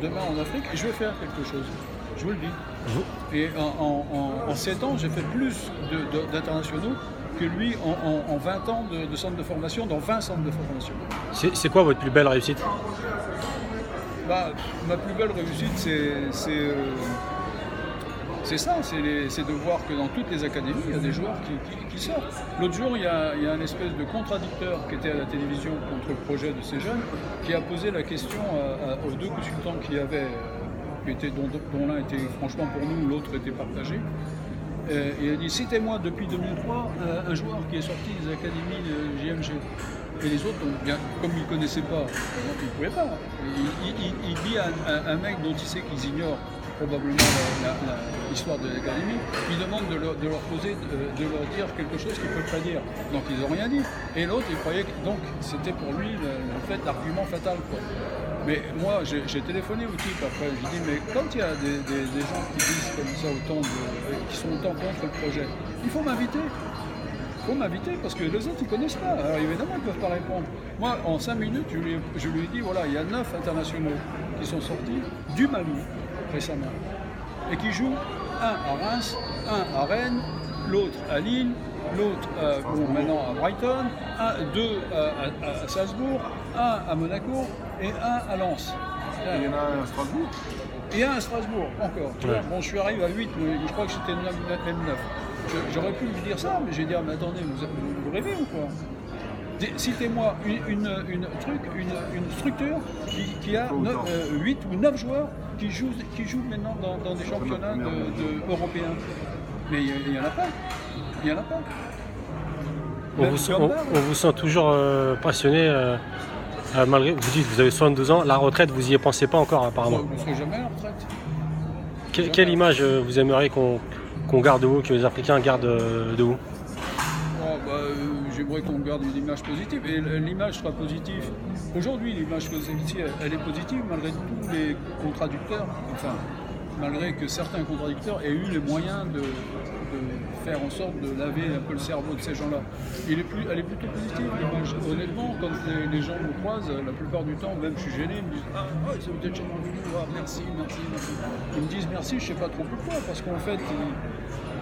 demain en Afrique et je vais faire quelque chose. Je vous le dis. Et en 7 ans, j'ai fait plus d'internationaux que lui en 20 ans de centres de formation, dans 20 centres de formation. C'est quoi votre plus belle réussite? Ma plus belle réussite, c'est ça, c'est de voir que dans toutes les académies, il y a des joueurs qui sortent. L'autre jour, il y a un espèce de contradicteur qui était à la télévision contre le projet de ces jeunes, qui a posé la question aux 2 consultants qu'il y avait, dont l'un était franchement pour nous, l'autre était partagé. Et il a dit, citez-moi depuis 2003 un joueur qui est sorti des académies de JMG. Et les autres, comme ils ne connaissaient pas, ils ne pouvaient pas. Il dit à un mec dont il sait qu'ils ignorent probablement l'histoire de l'académie, il demande de leur dire quelque chose qu'ils ne peuvent pas dire. Donc ils n'ont rien dit. Et l'autre, il croyait que donc c'était pour lui l'argument fatal, quoi. Mais moi, j'ai téléphoné au type après, j'ai dit, mais quand il y a des gens qui disent comme ça qui sont autant contre le projet, il faut m'inviter. Il faut m'inviter parce que les autres, ils ne connaissent pas. Alors évidemment, ils ne peuvent pas répondre. Moi, en 5 minutes, je lui ai dit, voilà, il y a 9 internationaux qui sont sortis du Mali récemment et qui jouent, un à Reims, un à Rennes, l'autre à Lille, l'autre maintenant à Brighton, 2 à Salzbourg, 1 à Monaco et 1 à Lens. Il y en a un à Strasbourg. Et 1 à Strasbourg, encore. Ouais. Bon, je suis arrivé à 8, mais je crois que j'étais même 9. J'aurais pu lui dire ça, mais j'ai dit, mais attendez, vous rêvez ou quoi? Citez-moi une structure qui a 8 ou 9 joueurs qui jouent maintenant dans des championnats européens. Mais il n'y en a pas. Il n'y en a pas. On vous sent toujours passionné, malgré vous dites que vous avez 62 ans, la retraite, vous n'y pensez pas encore apparemment. Vous ne serez jamais à la retraite. Quelle image vous aimeriez qu'on garde de vous, que les Africains gardent de vous? J'aimerais qu'on garde une image positive. Et l'image sera positive Aujourd'hui, l'image que vous avez ici, elle est positive malgré tous les contradicteurs, enfin, malgré que certains contradicteurs aient eu les moyens de faire en sorte de laver un peu le cerveau de ces gens-là. Elle est plutôt positive, l'image. Honnêtement, quand les gens me croisent, la plupart du temps, même je suis gêné, ils me disent « Ah, c'est peut-être chez moi, merci. » Ils me disent merci, je ne sais pas trop pourquoi, parce qu'en fait,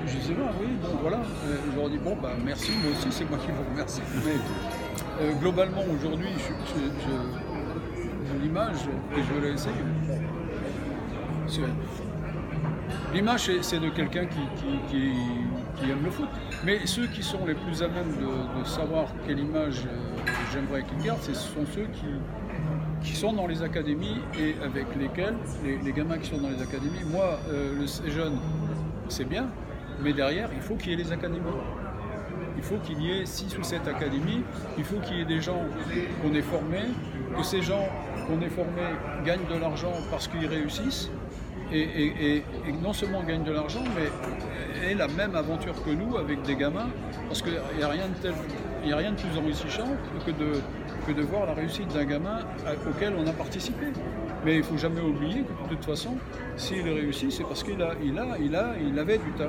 je dis « oui, bon, voilà. » Je leur dis « Bon, bah, merci, moi aussi, c'est moi qui vous remercie. » Mais globalement, aujourd'hui, l'image, et je vais la essayer, l'image, c'est de quelqu'un qui aime le foot. Mais ceux qui sont les plus à même de savoir quelle image j'aimerais qu'ils gardent, ce sont ceux qui sont dans les académies et avec lesquels, les gamins qui sont dans les académies, moi, les jeunes, c'est bien, mais derrière, il faut qu'il y ait les académies. Il faut qu'il y ait 6 ou 7 académies, il faut qu'il y ait des gens qu'on ait formés, que ces gens qu'on ait formés gagnent de l'argent parce qu'ils réussissent, et non seulement gagnent de l'argent, mais aient la même aventure que nous avec des gamins, parce qu'il n'y a rien de plus enrichissant que de voir la réussite d'un gamin auquel on a participé. Mais il ne faut jamais oublier que de toute façon, s'il réussit, c'est parce qu'il avait du talent.